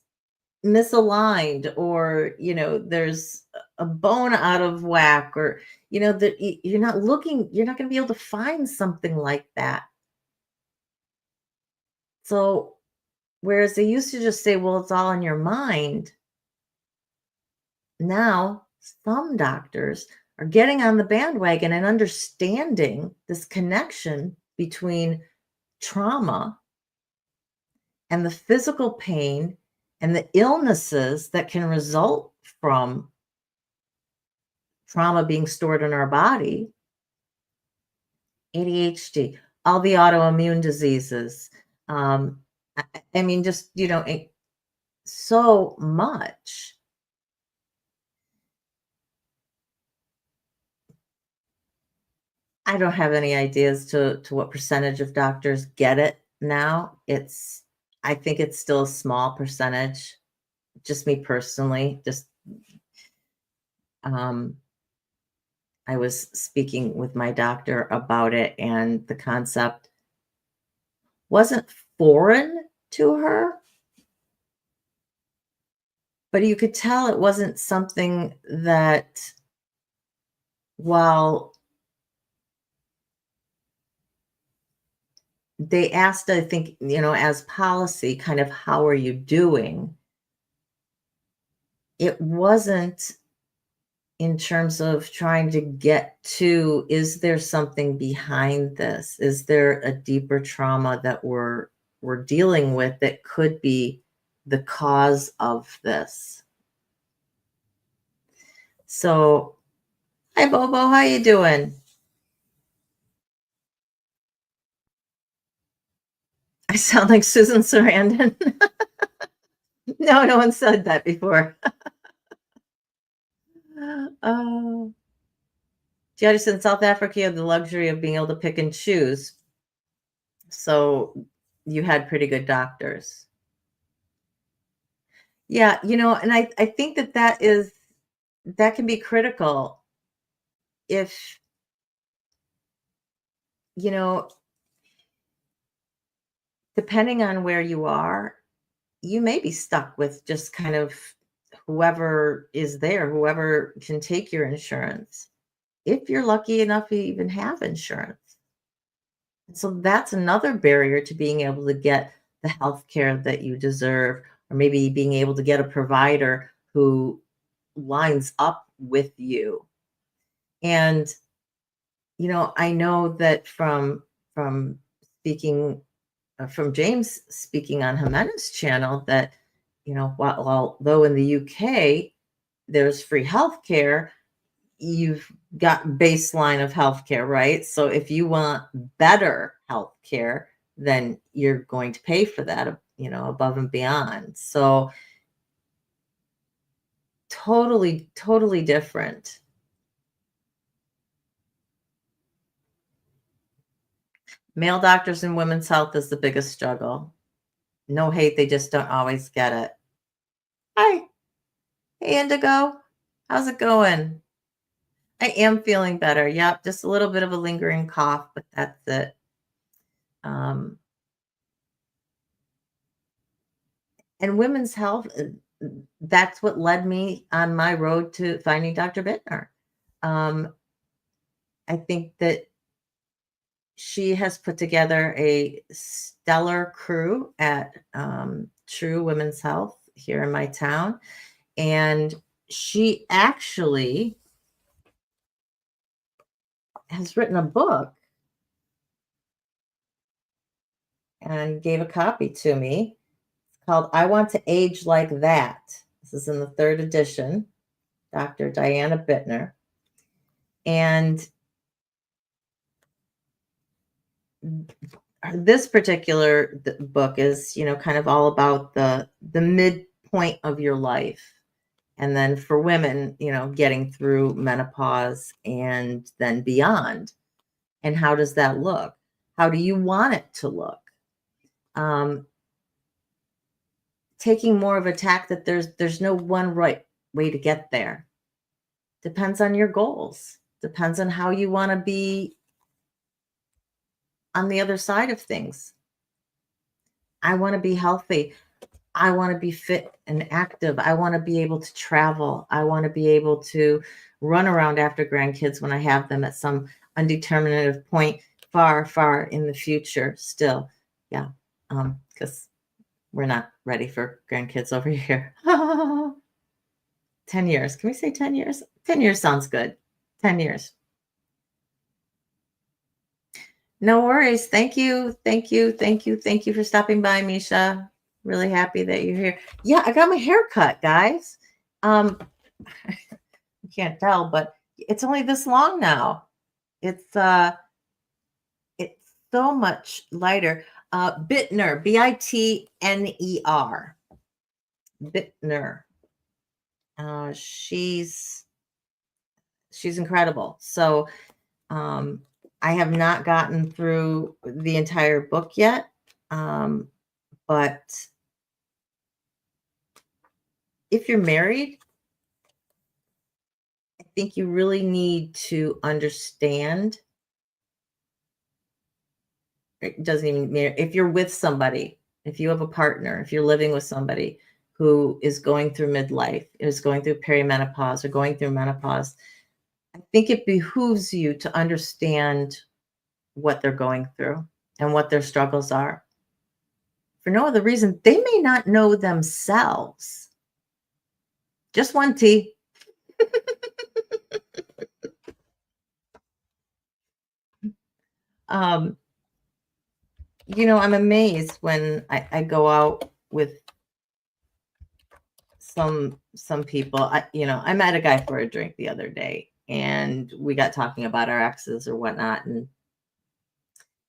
S2: misaligned, or, there's a bone out of whack, or, that you're not going to be able to find something like that. So, whereas they used to just say, well, it's all in your mind. Now, some doctors are getting on the bandwagon and understanding this connection between trauma and the physical pain and the illnesses that can result from trauma being stored in our body, ADHD, all the autoimmune diseases. I mean, just, so much. I don't have any ideas to what percentage of doctors get it now. I think it's still a small percentage, just me personally. Um, I was speaking with my doctor about it, and the concept wasn't foreign to her, but you could tell it wasn't something that, while they asked, I think, as policy, kind of, how are you doing? It wasn't in terms of trying to get to, is there something behind this? Is there a deeper trauma that we're dealing with that could be the cause of this? So, hi Bobo, how you doing? I sound like Susan Sarandon. No one said that before. Oh, just in South Africa, you have the luxury of being able to pick and choose. So you had pretty good doctors. Yeah, and I think that can be critical if, you know, depending on where you are, you may be stuck with just kind of whoever is there, whoever can take your insurance, if you're lucky enough to even have insurance. So that's another barrier to being able to get the health care that you deserve, or maybe being able to get a provider who lines up with you. And I know that from speaking from James speaking on Jimenez's channel that although in the UK there's free healthcare, you've got baseline of healthcare, right? So if you want better healthcare, then you're going to pay for that, above and beyond. So totally, totally different. Male doctors in women's health is the biggest struggle. No hate, they just don't always get it. Hi. Hey, Indigo. How's it going? I am feeling better. Yep, just a little bit of a lingering cough, but that's it. Um, and women's health, that's what led me on my road to finding Dr. Bittner. I think that she has put together a stellar crew at True Women's Health here in my town. And she actually has written a book and gave a copy to me. It's called I Want to Age Like That. This is in the 3rd edition, Dr. Diana Bittner. And this particular book is, kind of all about the midpoint of your life. And then for women, getting through menopause and then beyond. And how does that look? How do you want it to look? Taking more of a tack that there's no one right way to get there. Depends on your goals. Depends on how you want to be on the other side of things. I want to be healthy. I want to be fit and active. I want to be able to travel. I want to be able to run around after grandkids when I have them at some undeterminative point far, far in the future still. Yeah. Because we're not ready for grandkids over here. 10 years. Can we say 10 years? 10 years sounds good. 10 years. No worries. Thank you. Thank you. Thank you. Thank you for stopping by, Misha. Really happy that you're here. Yeah, I got my hair cut, guys. You can't tell, but it's only this long now. It's so much lighter. Bittner, Bitner. Bittner. She's incredible. So I have not gotten through the entire book yet, but if you're married, I think you really need to understand. It doesn't even matter if you're with somebody, if you have a partner, if you're living with somebody who is going through midlife, is going through perimenopause or going through menopause. I think it behooves you to understand what they're going through and what their struggles are. For no other reason, they may not know themselves. Just one T. I'm amazed when I go out with some people. I met a guy for a drink the other day, and we got talking about our exes or whatnot, and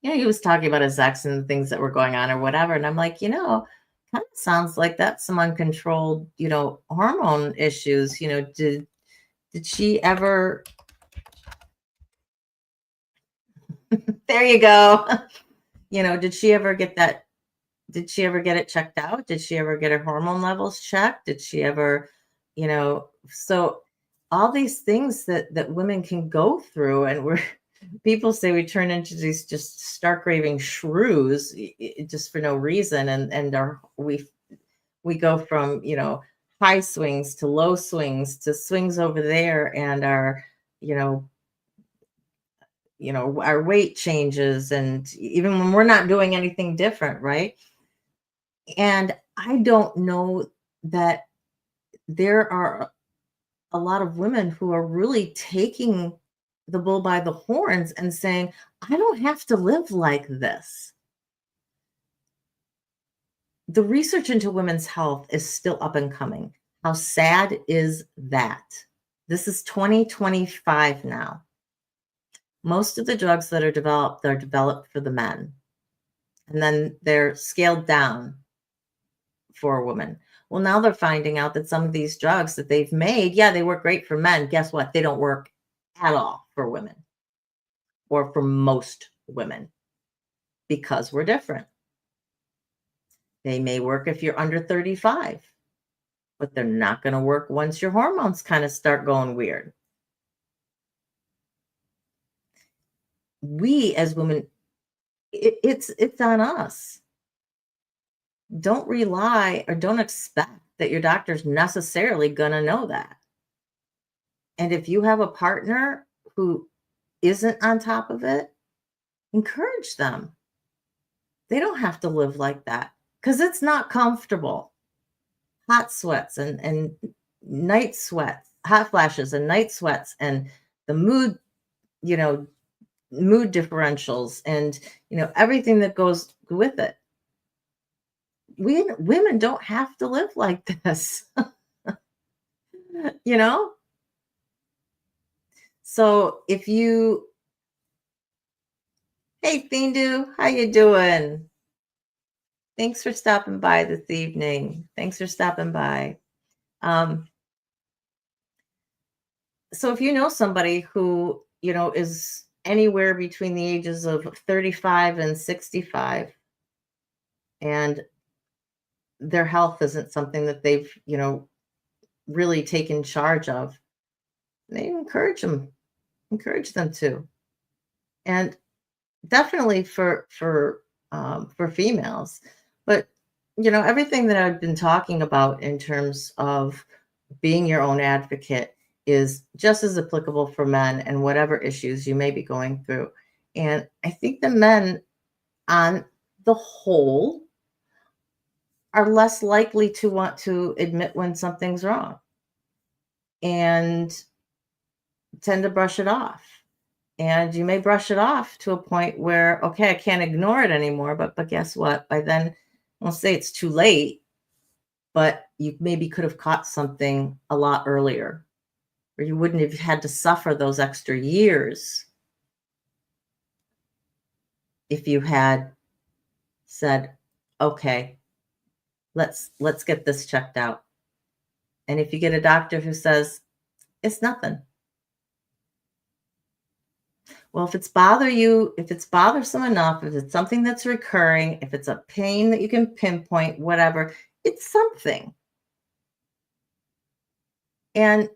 S2: he was talking about his ex and things that were going on or whatever. And I'm like, kind of sounds like that's some uncontrolled, hormone issues. Did Did she ever? There you go. Did she ever get that? Did she ever get it checked out? Did she ever get her hormone levels checked? Did she ever, so all these things that women can go through, and we're people say we turn into these just stark raving shrews just for no reason, and we go from high swings to low swings to swings over there, and you know our weight changes, and even when we're not doing anything different, right? And I don't know that there are a lot of women who are really taking the bull by the horns and saying, I don't have to live like this. The research into women's health is still up and coming. How sad is that? This is 2025 now. Most of the drugs that are developed, they're developed for the men, and then they're scaled down for a woman. Well, now they're finding out that some of these drugs that they've made, yeah, they work great for men. Guess what? They don't work at all for women, or for most women, because we're different. They may work if you're under 35, but they're not going to work once your hormones kind of start going weird. We as women, it's on us. Don't rely or don't expect that your doctor's necessarily going to know that. And if you have a partner who isn't on top of it, encourage them. They don't have to live like that, because it's not comfortable. Hot sweats and night sweats, hot flashes and night sweats, and the mood differentials, and everything that goes with it. Women don't have to live like this. So if you, hey Findu, how you doing? Thanks for stopping by this evening. Thanks for stopping by. So if you know somebody who is anywhere between the ages of 35 and 65, and their health isn't something that they've really taken charge of, they encourage them to. And definitely for females, but everything that I've been talking about in terms of being your own advocate is just as applicable for men, and whatever issues you may be going through. And I think the men, on the whole, are less likely to want to admit when something's wrong, and tend to brush it off. And you may brush it off to a point where, okay, I can't ignore it anymore. But guess what? By then, I won't say it's too late, but you maybe could have caught something a lot earlier, or you wouldn't have had to suffer those extra years if you had said, okay, let's get this checked out. And if you get a doctor who says it's nothing, well, if it's bothersome enough, if it's something that's recurring, if it's a pain that you can pinpoint, whatever, it's something. And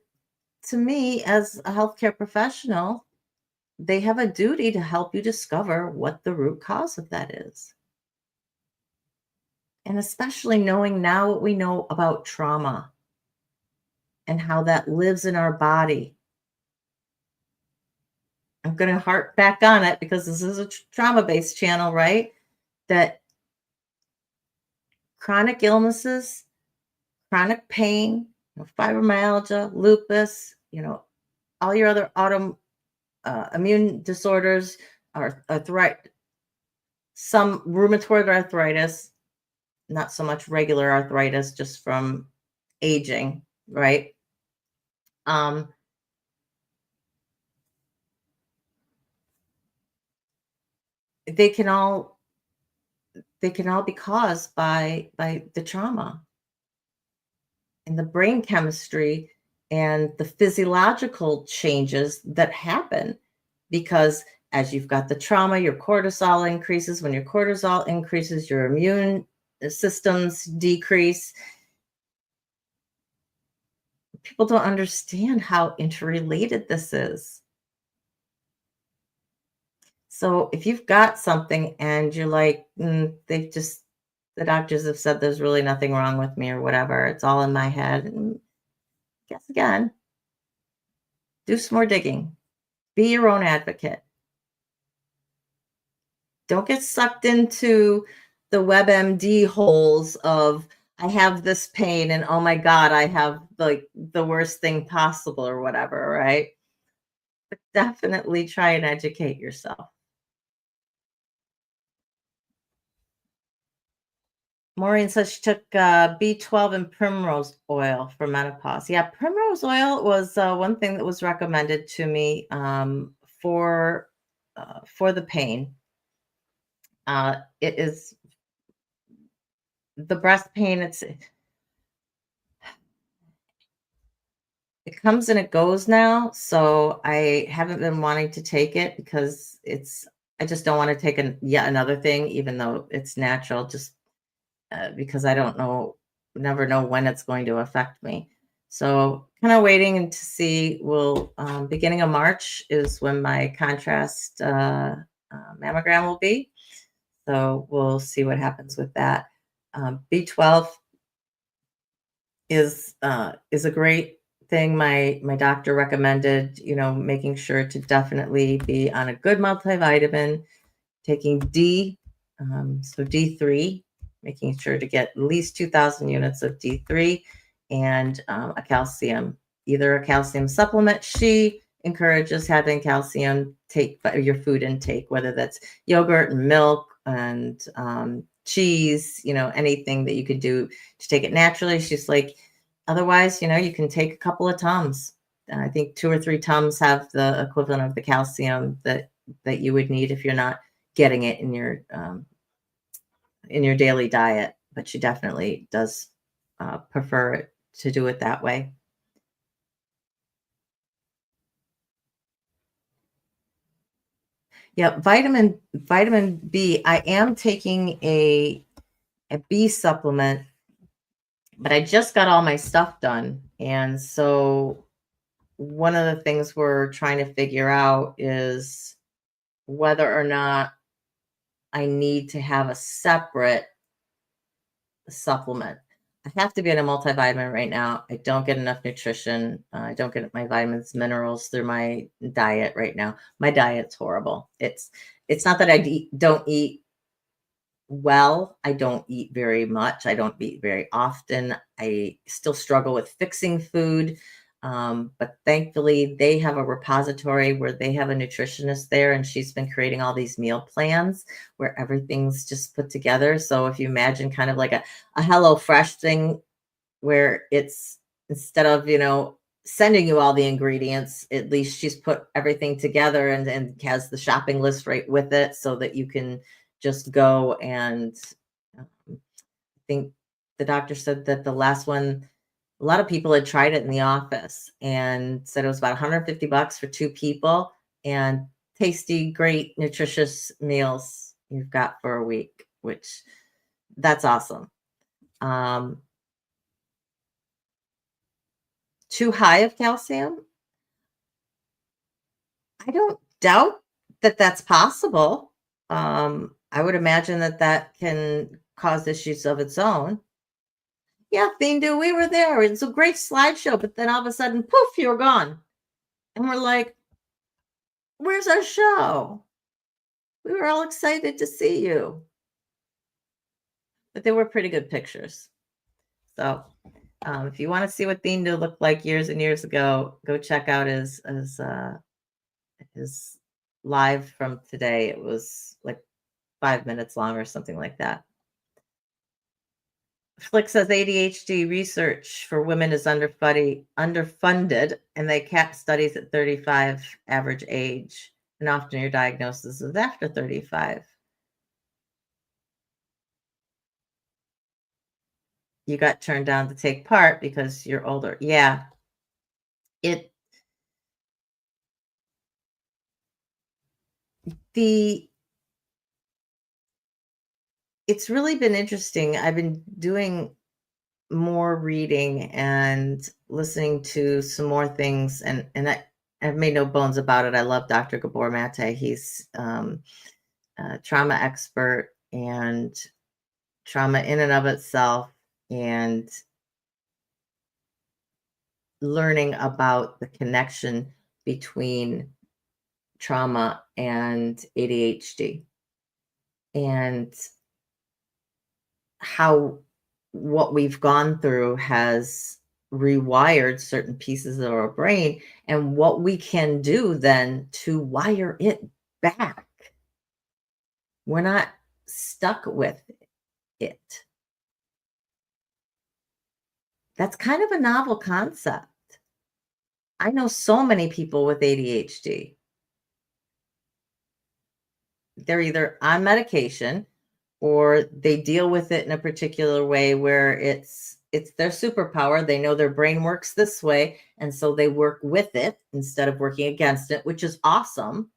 S2: to me, as a healthcare professional, they have a duty to help you discover what the root cause of that is. And especially knowing now what we know about trauma and how that lives in our body. I'm going to harp back on it because this is a trauma-based channel, right? That chronic illnesses, chronic pain, fibromyalgia, lupus, all your other immune disorders, or some rheumatoid arthritis, not so much regular arthritis, just from aging, right? They can all be caused by the trauma. And the brain chemistry and the physiological changes that happen because as you've got the trauma, your cortisol increases. When your cortisol increases, your immune systems decrease. People don't understand how interrelated this is. So if you've got something and you're like, they've just, the doctors have said there's really nothing wrong with me or whatever, it's all in my head. Guess again, do some more digging, be your own advocate. Don't get sucked into the WebMD holes of, I have this pain and oh my God, I have like the worst thing possible or whatever, right? But definitely try and educate yourself. Maureen says she took B12 and primrose oil for menopause. Yeah, primrose oil was one thing that was recommended to me for the pain. It is the breast pain. It comes and it goes now, so I haven't been wanting to take it because I just don't want to take yet another thing, even though it's natural, just because I don't know, never know when it's going to affect me. So kind of waiting and to see. Beginning of March is when my contrast mammogram will be. So we'll see what happens with that. B12 is a great thing. My doctor recommended, making sure to definitely be on a good multivitamin, taking so D3, making sure to get at least 2,000 units of D3 and a calcium, either a calcium supplement. She encourages having calcium take your food intake, whether that's yogurt and milk and cheese, anything that you could do to take it naturally. She's like, otherwise, you can take a couple of Tums. I think 2 or 3 Tums have the equivalent of the calcium that you would need if you're not getting it in your daily diet. But she definitely does prefer it to do it that way. Yeah, vitamin B. I am taking a B supplement, but I just got all my stuff done, and so one of the things we're trying to figure out is whether or not I need to have a separate supplement. I have to be on a multivitamin right now. I don't get enough nutrition. I don't get my vitamins, minerals through my diet right now. My diet's horrible. It's not that I don't eat well. I don't eat very much. I don't eat very often. I still struggle with fixing food. But thankfully, they have a repository where they have a nutritionist there, and she's been creating all these meal plans where everything's just put together. So if you imagine kind of like a Hello Fresh thing where it's instead of, sending you all the ingredients, at least she's put everything together and has the shopping list right with it so that you can just go and I think the doctor said that the last one, a lot of people had tried it in the office and said it was about $150 for 2 people and tasty, great, nutritious meals you've got for a week, which that's awesome. Too high of calcium? I don't doubt that that's possible. I would imagine that that can cause issues of its own. Yeah, Bindu, we were there. It's a great slideshow, but then all of a sudden, poof, you're gone. And we're like, where's our show? We were all excited to see you. But they were pretty good pictures. So if you want to see what Bindu looked like years and years ago, go check out his live from today. It was like 5 minutes long or something like that. Flick says ADHD research for women is underfunded, and they cap studies at 35 average age, and often your diagnosis is after 35. You got turned down to take part because you're older. Yeah. It the it's really been interesting. I've been doing more reading and listening to some more things, I've made no bones about it. I love Dr. Gabor Mate. He's a trauma expert and trauma in and of itself, and learning about the connection between trauma and ADHD, and how what we've gone through has rewired certain pieces of our brain, and what we can do then to wire it back. We're not stuck with it. That's kind of a novel concept. I know so many people with ADHD. They're either on medication or they deal with it in a particular way where it's their superpower. They know their brain works this way, and so they work with it instead of working against it, which is awesome.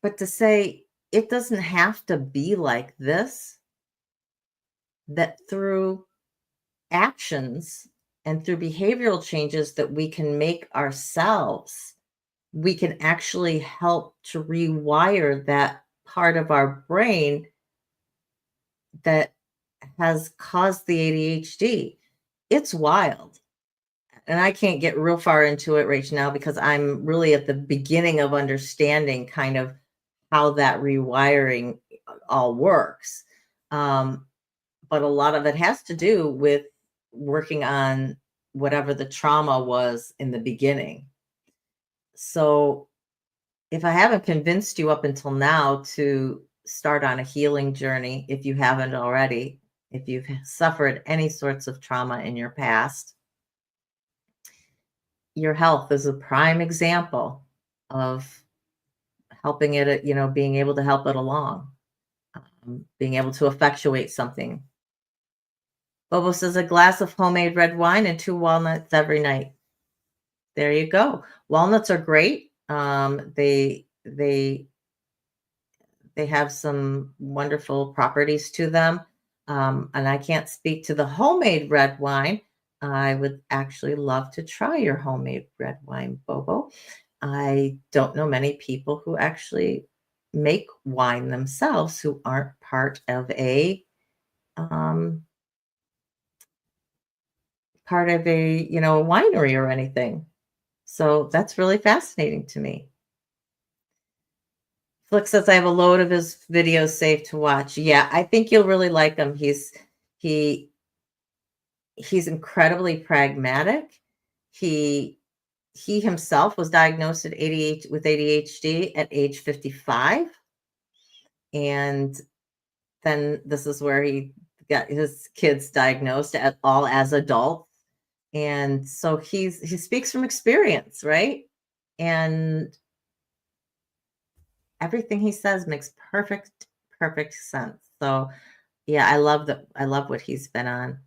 S2: But to say it doesn't have to be like this, that through actions and through behavioral changes that we can make ourselves, we can actually help to rewire that part of our brain that has caused the ADHD. It's wild. And I can't get real far into it right now because I'm really at the beginning of understanding kind of how that rewiring all works. Um, but a lot of it has to do with working on whatever the trauma was in the beginning. So if I haven't convinced you up until now to start on a healing journey, if you haven't already, if you've suffered any sorts of trauma in your past, your health is a prime example of helping it, being able to help it along, being able to effectuate something. Bobo says a glass of homemade red wine and 2 walnuts every night. There you go. Walnuts are great. They have some wonderful properties to them. And I can't speak to the homemade red wine. I would actually love to try your homemade red wine, Bobo. I don't know many people who actually make wine themselves who aren't part of um, a winery or anything. So that's really fascinating to me. Flick says I have a load of his videos saved to watch. Yeah, I think you'll really like him. He he's incredibly pragmatic. He he himself was diagnosed with ADHD at age 55, and then this is where he got his kids diagnosed at all as adults. And so he speaks from experience, right? And everything he says makes perfect sense. So yeah, I love what he's been on.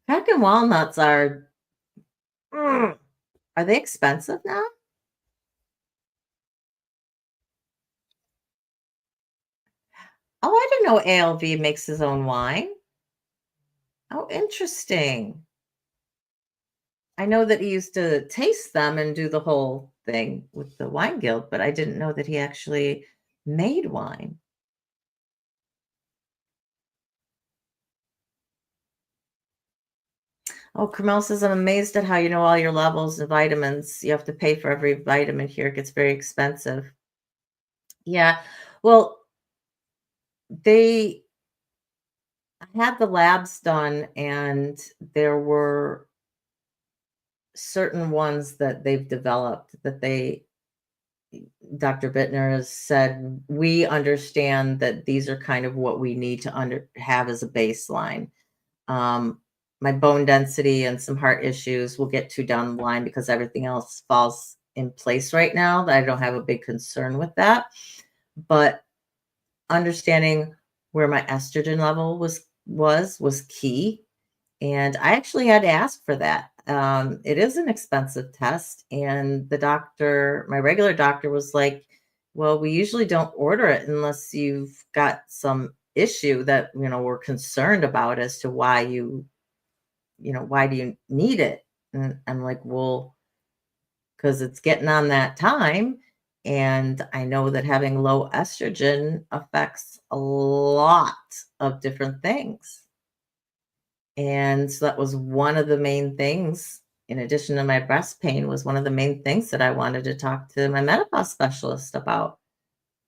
S2: Peckin walnuts are they expensive now? Oh, I didn't know ALV makes his own wine. Oh, interesting. I know that he used to taste them and do the whole thing with the wine guild, but I didn't know that he actually made wine. Oh, Carmel says, I'm amazed at how you know all your levels and vitamins. You have to pay for every vitamin here. It gets very expensive. Yeah. Well, they I had the labs done, and there were certain ones that they've developed that Dr. Bittner has said, we understand that these are kind of what we need to have as a baseline. Um, my bone density and some heart issues will get to down the line because everything else falls in place right now. I don't have a big concern with that. But understanding where my estrogen level was key, and I actually had to ask for that. It is an expensive test, and the doctor, my regular doctor, was like, "Well, we usually don't order it unless you've got some issue that we're concerned about as to why why do you need it?" And I'm like, "Well, because it's getting on that time, and I know that having low estrogen affects a lot of different things." And so that was one of the main things, in addition to my breast pain, was one of the main things that I wanted to talk to my menopause specialist about.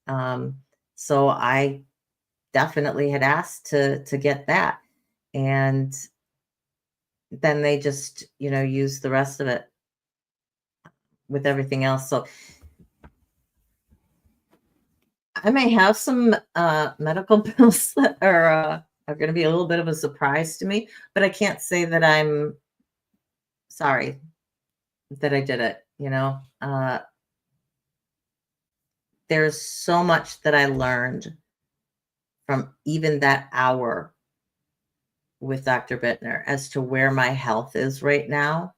S2: Um, so I definitely had asked to get that. And then they just, use the rest of it with everything else. So I may have some medical bills that are going to be a little bit of a surprise to me, but I can't say that I'm sorry that I did it. There's so much that I learned from even that hour with Dr. Bittner as to where my health is right now,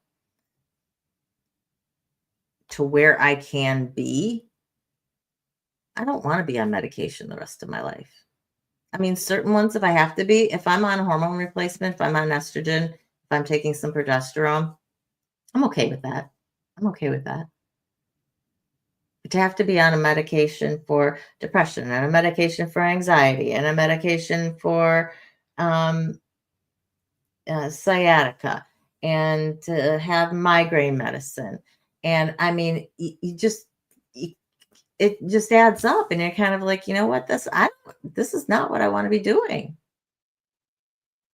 S2: to where I can be. I don't want to be on medication the rest of my life. I mean, certain ones, if I have to be, if I'm on hormone replacement, if I'm on estrogen, if I'm taking some progesterone, I'm okay with that. I'm okay with that. But to have to be on a medication for depression and a medication for anxiety and a medication for um, sciatica and to have migraine medicine. And I mean, you, it just adds up, and you're kind of like, you know what, this is not what I want to be doing.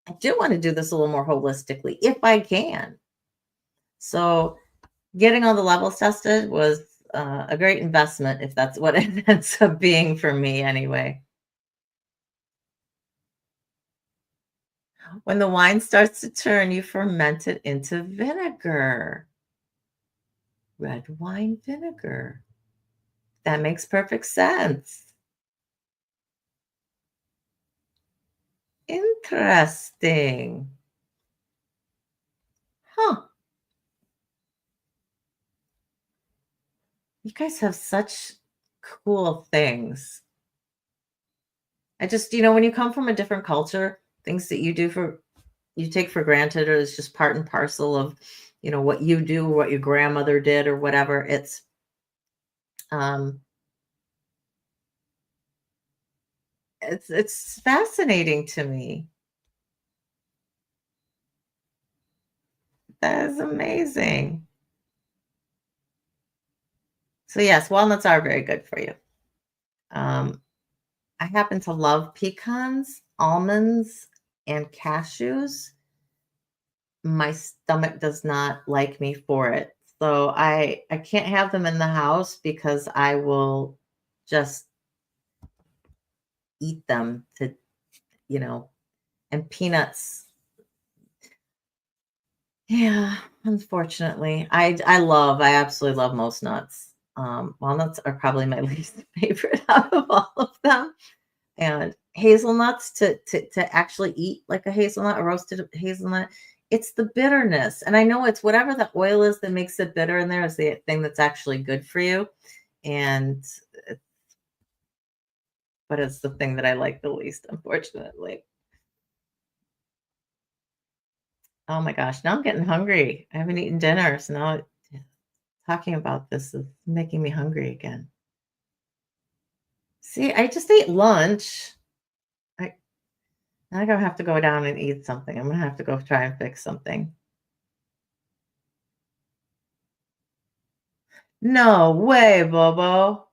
S2: I do want to do this a little more holistically if I can. So getting all the levels tested was a great investment, if that's what it ends up being for me anyway. When the wine starts to turn, you ferment it into vinegar. Red wine vinegar. That makes perfect sense. Interesting. Huh. You guys have such cool things. I just, when you come from a different culture, things that you take for granted or it's just part and parcel of, what you do, what your grandmother did or whatever. Um it's fascinating to me. That is amazing. So yes, walnuts are very good for you. Um, I happen to love pecans, almonds, and cashews. My stomach does not like me for it. So I can't have them in the house because I will just eat them to, you know, and peanuts. Yeah, unfortunately. I absolutely love most nuts. Walnuts are probably my least favorite out of all of them. And hazelnuts, to actually eat like a hazelnut, a roasted hazelnut, it's the bitterness. And I know it's whatever the oil is that makes it bitter in there is the thing that's actually good for you. And but it's the thing that I like the least, unfortunately. Oh my gosh, now I'm getting hungry. I haven't eaten dinner, so now talking about this is making me hungry again. See, I just ate lunch. I I'm gonna have to go down and eat something. I'm gonna have to go try and fix something. No way, Bobo.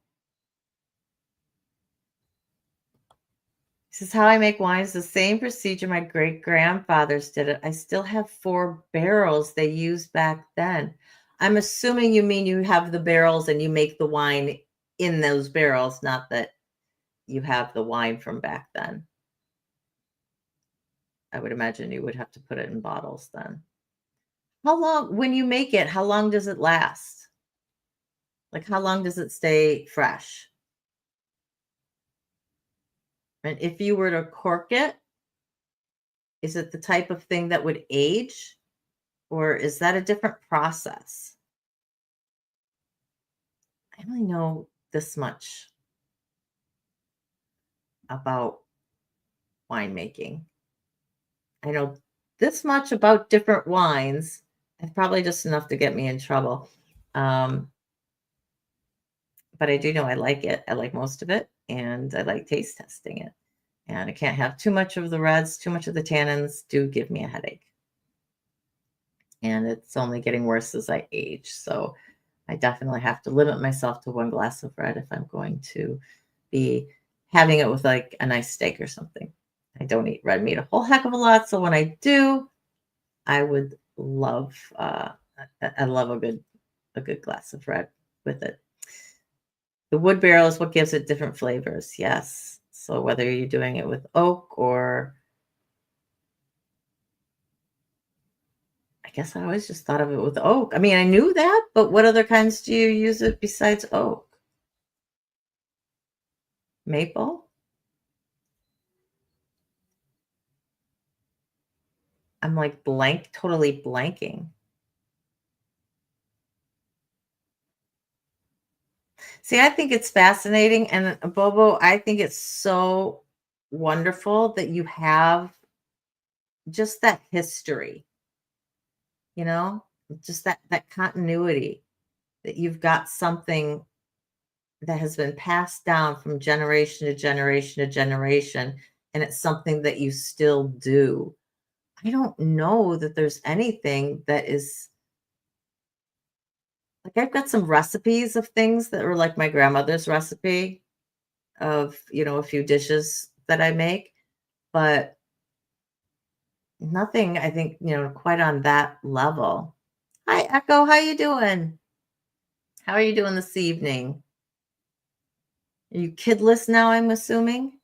S2: This is how I make wine. It's the same procedure my great grandfathers did it. I still have 4 barrels they used back then. I'm assuming you mean you have the barrels and you make the wine in those barrels, not that you have the wine from back then. I would imagine you would have to put it in bottles then. How long, when you make it, how long does it last? Like, how long does it stay fresh? And if you were to cork it, is it the type of thing that would age, or is that a different process? I only know this much about winemaking. I know this much about different wines. It's probably just enough to get me in trouble. Um, but I do know I like it. I like most of it, and I like taste testing it. And I can't have too much of the reds, too much of the tannins do give me a headache. And it's only getting worse as I age. So I definitely have to limit myself to one glass of red if I'm going to be having it with like a nice steak or something. I don't eat red meat a whole heck of a lot. So when I do, I would love I love a good glass of red with it. The wood barrel is what gives it different flavors. Yes. So whether you're doing it with oak or I guess I always just thought of it with oak. I mean, I knew that, but what other kinds do you use it besides oak? Maple? I'm like totally blanking. See, I think it's fascinating. And Bobo, I think it's so wonderful that you have just that history, you know, just that continuity, that you've got something that has been passed down from generation to generation to generation, and it's something that you still do. I don't know that there's anything that is like I've got some recipes of things that were like my grandmother's recipe of, a few dishes that I make, but nothing I think, quite on that level. Hi, Echo, how you doing? How are you doing this evening? Are you kidless now, I'm assuming?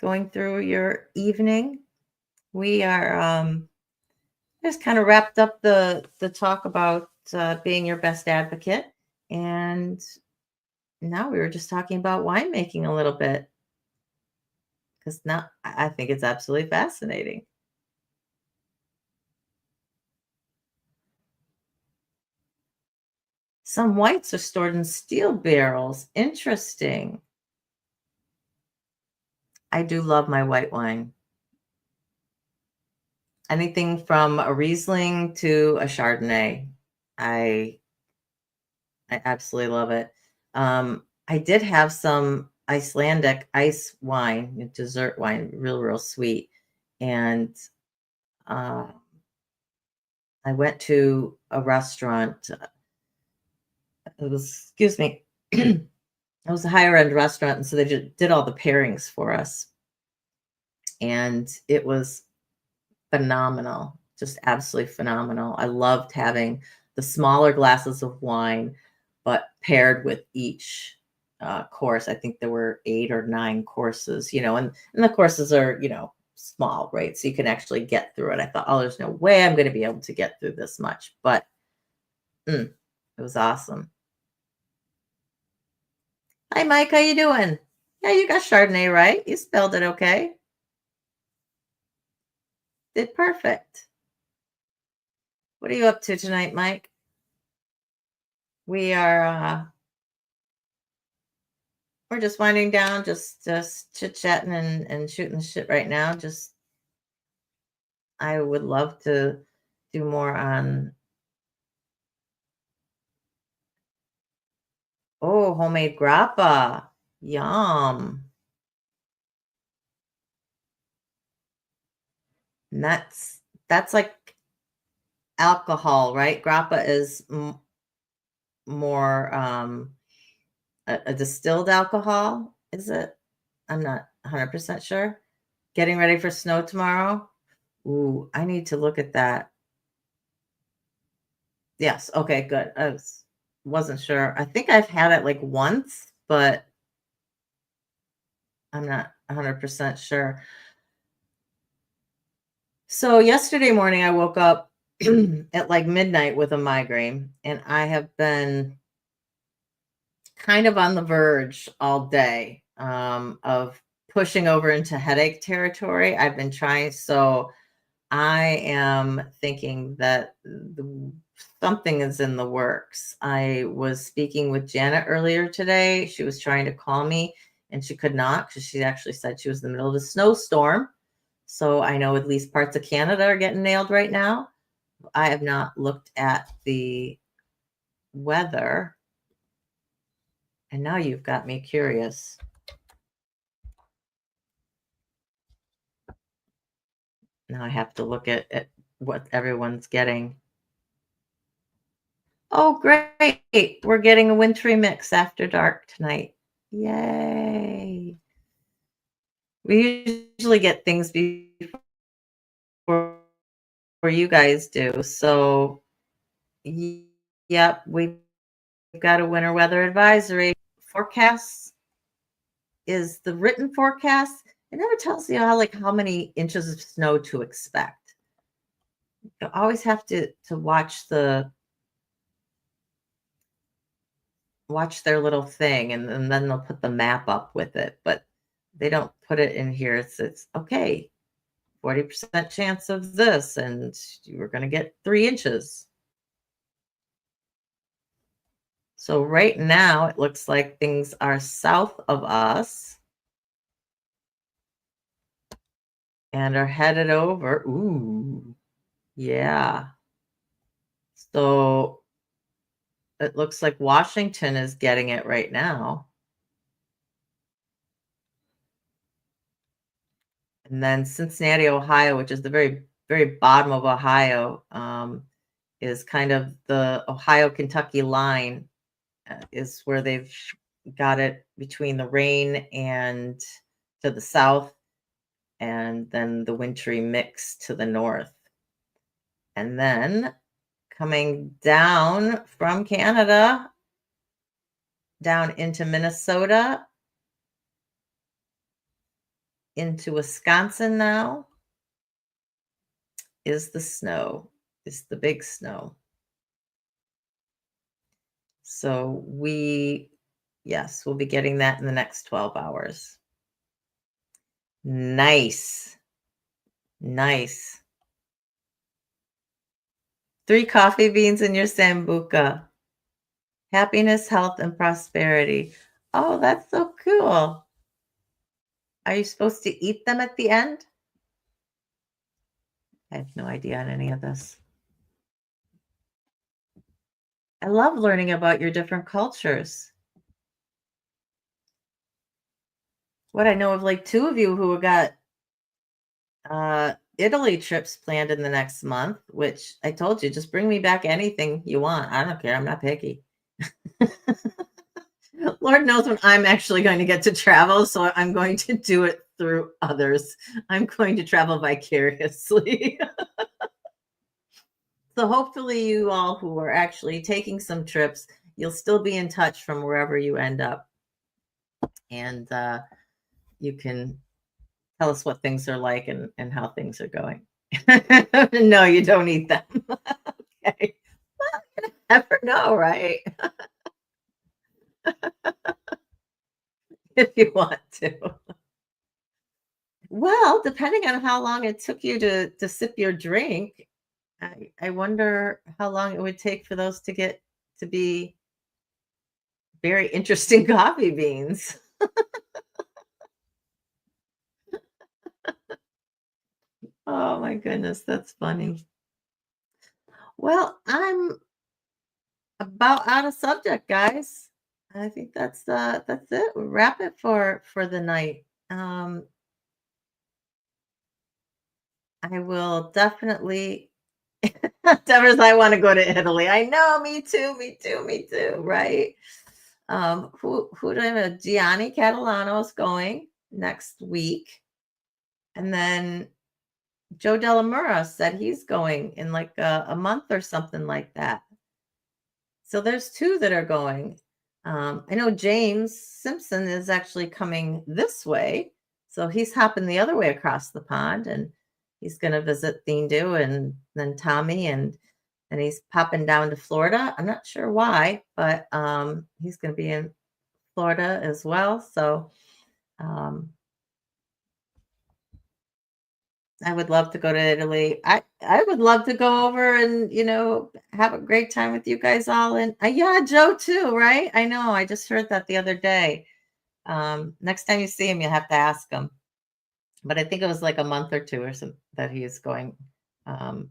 S2: Going through your evening? We are just kind of wrapped up the talk about being your best advocate, and now we were just talking about winemaking a little bit because now I think it's absolutely fascinating. Some whites are stored in steel barrels. Interesting. I do love my white wine. Anything from a Riesling to a Chardonnay. I I absolutely love it. I did have some Icelandic ice wine, dessert wine, real sweet. And uh, I went to a restaurant. It was, excuse me, it was a higher end restaurant. And so they just did all the pairings for us. And it was phenomenal, just absolutely phenomenal. I loved having the smaller glasses of wine, but paired with each course. I think there were 8 or 9 courses, and the courses are, small, right? So you can actually get through it. I thought, oh, there's no way I'm going to be able to get through this much, but it was awesome. Hi, Mike, how you doing? Yeah, you got Chardonnay right. You spelled it okay. Did perfect. What are you up to tonight, Mike? We are we're just winding down, just chit-chatting and shooting the shit right now. Just I would love to do more on homemade grappa. Yum. And that's like alcohol, right? Grappa is more a distilled alcohol, is it? I'm not 100% sure. Getting ready for snow tomorrow. Ooh, I need to look at that. Yes. Okay, good. Wasn't sure. I think I've had it like once, but I'm not 100% sure. So yesterday morning, I woke up at like midnight with a migraine, and I have been kind of on the verge all day of pushing over into headache territory. I've been trying, so I am thinking that something is in the works. I was speaking with Janet earlier today. She was trying to call me and she could not because she actually said she was in the middle of a snowstorm. So I know at least parts of Canada are getting nailed right now. I have not looked at the weather. And now you've got me curious. Now I have to look at what everyone's getting. Oh, great. We're getting a wintry mix after dark tonight. Yay. We usually get things before you guys do. So, yep, we've got a winter weather advisory. Forecast is the written forecast. It never tells you how many inches of snow to expect. You always have to watch their little thing, and then they'll put the map up with it, but they don't put it in here. It's okay, 40% chance of this, and you're going to get 3 inches. So right now it looks like things are south of us and are headed over. Ooh, yeah. So it looks like Washington is getting it right now. And then Cincinnati, Ohio, which is the very, very bottom of Ohio, is kind of the Ohio-Kentucky line, is where they've got it between the rain and to the south, and then the wintry mix to the north. And then coming down from Canada, down into Minnesota, into Wisconsin now, is the snow, is the big snow. So yes, we'll be getting that in the next 12 hours. Nice. Nice. 3 coffee beans in your sambuca. Happiness, health, and prosperity. Oh, that's so cool. Are you supposed to eat them at the end? I have no idea on any of this. I love learning about your different cultures. What I know of like 2 of you who got Italy trips planned in the next month, which I told you, just bring me back anything you want. I don't care. I'm not picky. Lord knows when I'm actually going to get to travel, so I'm going to do it through others. I'm going to travel vicariously. So hopefully you all who are actually taking some trips, you'll still be in touch from wherever you end up. And you can tell us what things are like and how things are going. No, you don't eat them. Okay. Well, you never know, right? If you want to. Well, depending on how long it took you to sip your drink, I wonder how long it would take for those to get to be very interesting coffee beans. Oh my goodness, that's funny. Well, I'm about out of subject, guys. I think that's it. We'll wrap it for the night. I will definitely Deborah's, I want to go to Italy. I know, me too, me too, me too, right? Who do I have? Gianni Catalano's going next week. And then Joe Delamura said he's going in like a month or something like that. So there's 2 that are going. I know James Simpson is actually coming this way. So he's hopping the other way across the pond, and he's going to visit Thindu and then Tommy, and he's popping down to Florida. I'm not sure why, but he's going to be in Florida as well. So um, I would love to go to Italy. I would love to go over and have a great time with you guys all. And yeah, Joe too, right? I know. I just heard that the other day. Next time you see him, you have to ask him. But I think it was like a month or two or something that he is going. Um,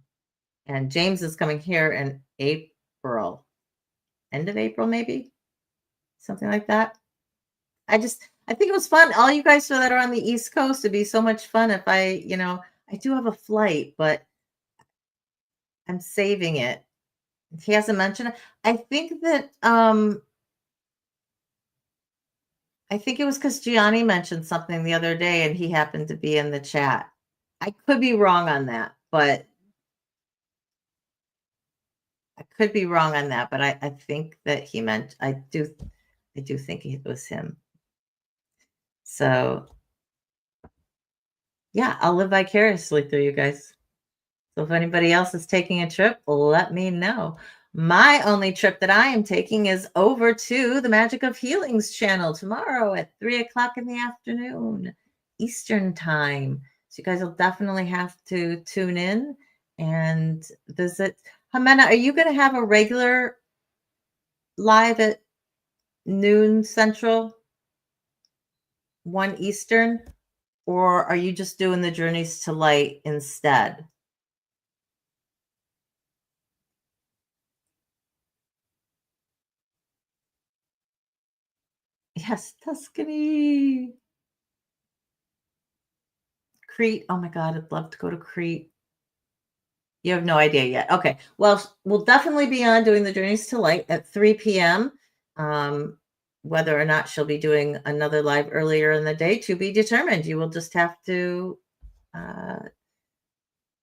S2: and James is coming here in April, end of April, maybe something like that. I think it was fun. All you guys that are on the East Coast, it'd be so much fun if I do have a flight, but I'm saving it. He hasn't mentioned it. I think it was because Gianni mentioned something the other day and he happened to be in the chat. I could be wrong on that, but I think that he meant I do think it was him. So yeah, I'll live vicariously through you guys. So if anybody else is taking a trip, let me know. My only trip that I am taking is over to the Magic of Healings channel tomorrow at 3:00 in the afternoon, Eastern time. So you guys will definitely have to tune in and visit. Jimena, are you going to have a regular live at noon Central, 1 Eastern, or are you just doing the Journeys to Light instead? Yes, Tuscany. Crete. Oh my God, I'd love to go to Crete. You have no idea yet. Okay. Well, we'll definitely be on doing the Journeys to Light at 3 p.m. Whether or not she'll be doing another live earlier in the day to be determined. You will just have to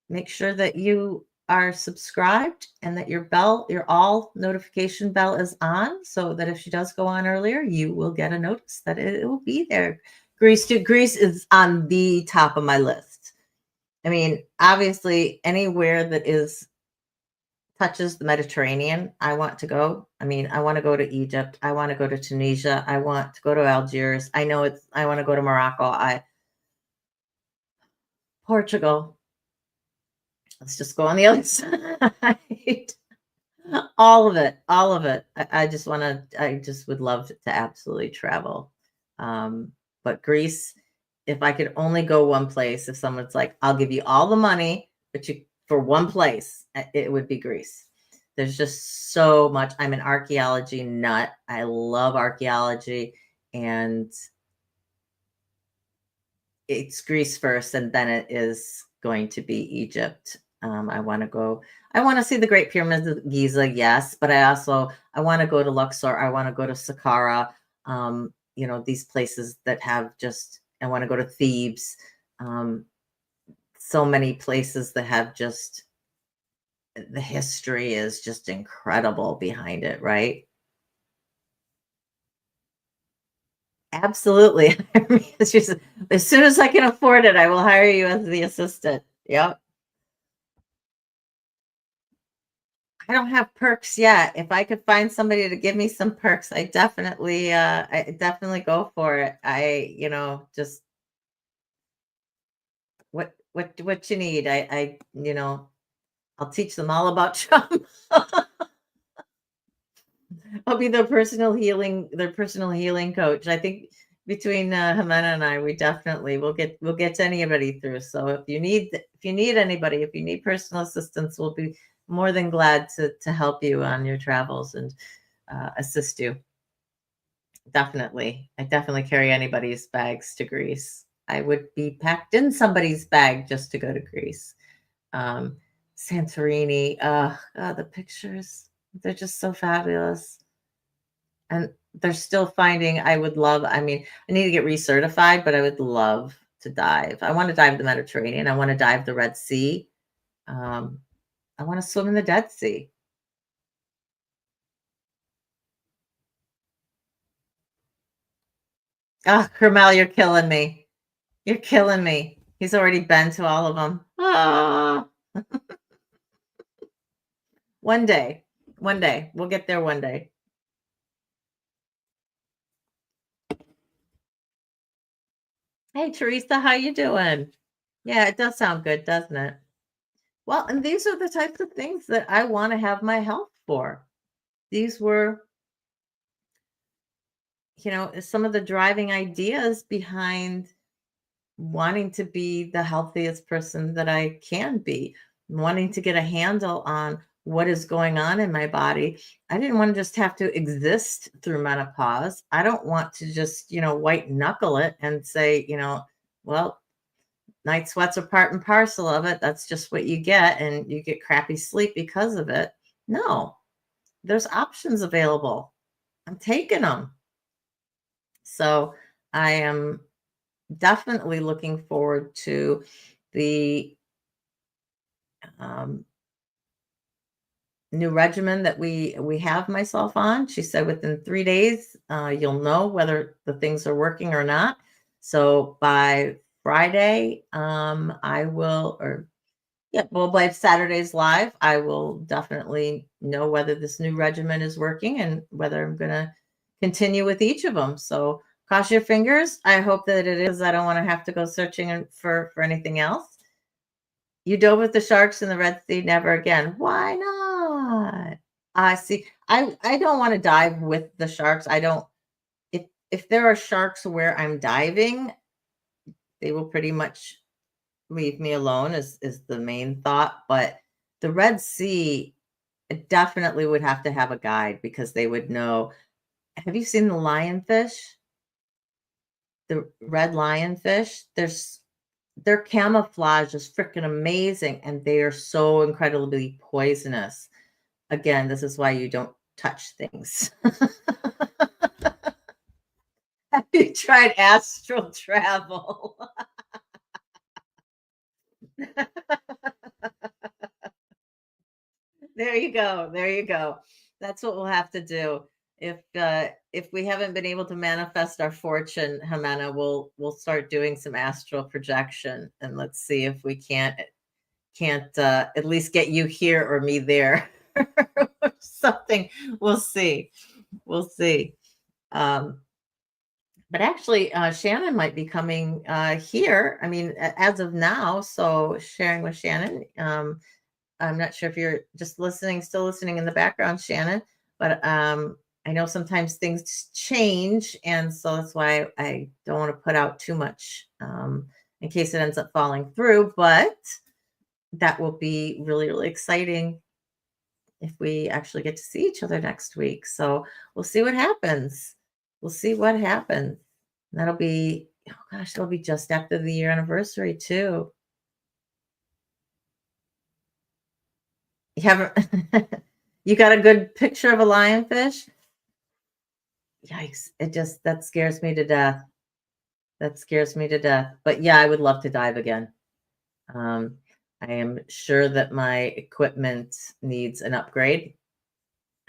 S2: make sure that you are subscribed and that your all notification bell is on so that if she does go on earlier, you will get a notice that it will be there. Greece is on the top of my list. I mean, obviously, anywhere that touches the Mediterranean, I want to go. I mean, I want to go to Egypt. I want to go to Tunisia. I want to go to Algiers. I want to go to Morocco. Portugal. Let's just go on the other side. All of it. All of it. I just would love to absolutely travel. But Greece, if I could only go one place, if someone's like, I'll give you all the money, but for one place, it would be Greece. There's just so much. I'm an archaeology nut. I love archaeology, and it's Greece first, and then it is going to be Egypt. I want to go. I want to see the Great Pyramids of Giza, yes, but I want to go to Luxor. I want to go to Saqqara. These places that have just. I want to go to Thebes. So many places that have just the history is just incredible behind it, right? Absolutely. As soon as I can afford it, I will hire you as the assistant. Yep. I don't have perks yet. If I could find somebody to give me some perks, I definitely go for it. Just what you need. I'll teach them all about trauma. I'll be their personal healing coach. I think between Jimena and I, we'll get to anybody through. So if you need anybody, if you need personal assistance, we'll be more than glad to help you on your travels and assist you. Definitely. I definitely carry anybody's bags to Greece. I would be packed in somebody's bag just to go to Greece. Santorini, God, the pictures, they're just so fabulous. And they're still finding, I need to get recertified, but I would love to dive. I want to dive the Mediterranean. I want to dive the Red Sea. I want to swim in the Dead Sea. Oh, Kermel, you're killing me. You're killing me. He's already been to all of them. Ah. One day. We'll get there one day. Hey, Teresa, how you doing? Yeah, it does sound good, doesn't it? Well, and these are the types of things that I want to have my health for. These were, some of the driving ideas behind wanting to be the healthiest person that I can be, wanting to get a handle on what is going on in my body. I didn't want to just have to exist through menopause. I don't want to just, white knuckle it and say, well, night sweats are part and parcel of it. That's just what you get, and you get crappy sleep because of it. No, there's options available. I'm taking them. So I am definitely looking forward to the um, new regimen that we have myself on. She said within 3 days, you'll know whether the things are working or not. So by Friday, I will, or yeah, well, by Saturday's live, I will definitely know whether this new regimen is working and whether I'm going to continue with each of them. So cross your fingers. I hope that it is. I don't want to have to go searching for anything else. You dove with the sharks in the Red Sea, never again. Why not? I see. I don't want to dive with the sharks. I don't. If there are sharks where I'm diving, they will pretty much leave me alone. Is the main thought. But the Red Sea, it definitely would have to have a guide because they would know. Have you seen the lionfish? The red lionfish? Their camouflage is freaking amazing, and they are so incredibly poisonous. Again, this is why you don't touch things. Have you tried astral travel? There you go. There you go. That's what we'll have to do. If we haven't been able to manifest our fortune, Jimena, we'll start doing some astral projection, and let's see if we can't at least get you here or me there or something. We'll see. We'll see. Um, but actually, Shannon might be coming here. I mean, as of now, so sharing with Shannon. I'm not sure if you're just listening, still listening in the background, Shannon, but I know sometimes things change. And so that's why I don't want to put out too much in case it ends up falling through. But that will be really, really exciting if we actually get to see each other next week. So we'll see what happens. We'll see what happens. That'll be, oh gosh, it'll be just after the year anniversary, too. You haven't, you got a good picture of a lionfish? Yikes. That scares me to death. That scares me to death. But yeah, I would love to dive again. Um, I am sure that my equipment needs an upgrade.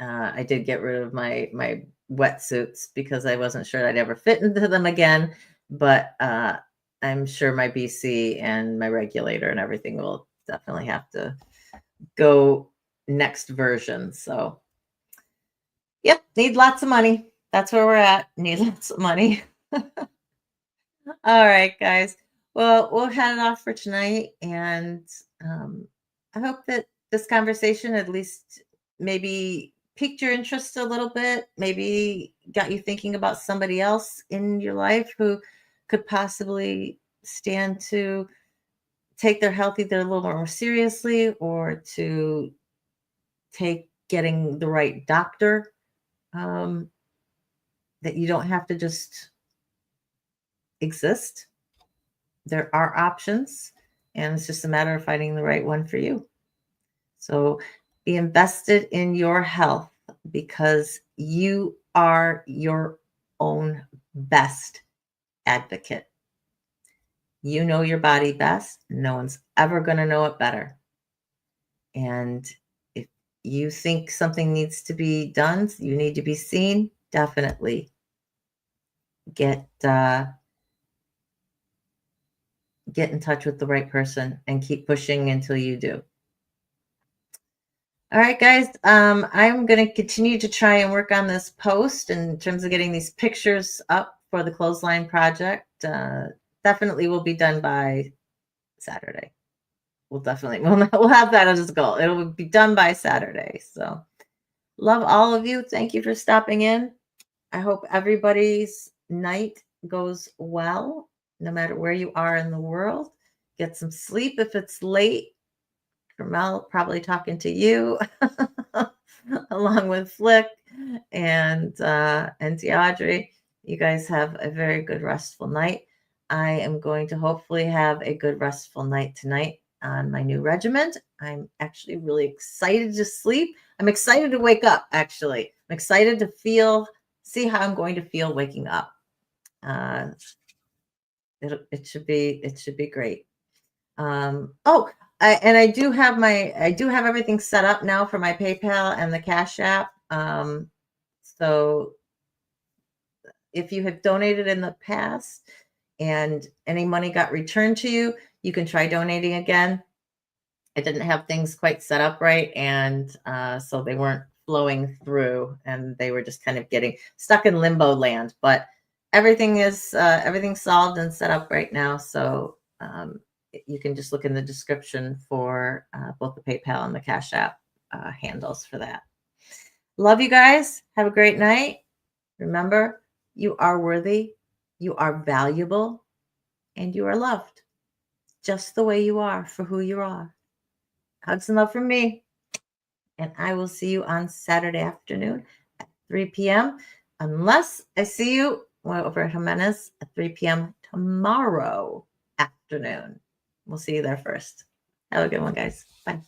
S2: I did get rid of my wetsuits because I wasn't sure I'd ever fit into them again. But I'm sure my BC and my regulator and everything will definitely have to go next version. So, yep, need lots of money. That's where we're at. Need lots of money. All right, guys. Well, we'll head off for tonight. And I hope that this conversation at least maybe piqued your interest a little bit, maybe got you thinking about somebody else in your life who could possibly stand to take their health either a little more seriously or to take getting the right doctor, um, that you don't have to just exist. There are options, and it's just a matter of finding the right one for you. So be invested in your health because you are your own best advocate. You know your body best. No one's ever going to know it better. And if you think something needs to be done, you need to be seen, definitely get in touch with the right person and keep pushing until you do. All right, guys. I'm going to continue to try and work on this post in terms of getting these pictures up for the clothesline project. definitely will be done by Saturday. We'll have that as a goal. It will be done by Saturday. So love all of you. Thank you for stopping in. I hope everybody's night goes well, no matter where you are in the world. Get some sleep if it's late. Carmel probably talking to you along with Flick and Audrey. You guys have a very good restful night. I am going to hopefully have a good restful night tonight on my new regiment. I'm actually really excited to sleep. I'm excited to wake up, actually. I'm excited to see how I'm going to feel waking up. It should be great. I do have everything set up now for my PayPal and the Cash App. So if you have donated in the past and any money got returned to you, you can try donating again. I didn't have things quite set up right, and so they weren't flowing through, and they were just kind of getting stuck in limbo land. But everything's solved and set up right now. So you can just look in the description for both the PayPal and the Cash App handles for that. Love you guys. Have a great night. Remember, you are worthy, you are valuable, and you are loved just the way you are for who you are. Hugs and love from me. And I will see you on Saturday afternoon at 3 p.m. Unless I see you over at Jimenez at 3 p.m. tomorrow afternoon. We'll see you there first. Have a good one, guys. Bye.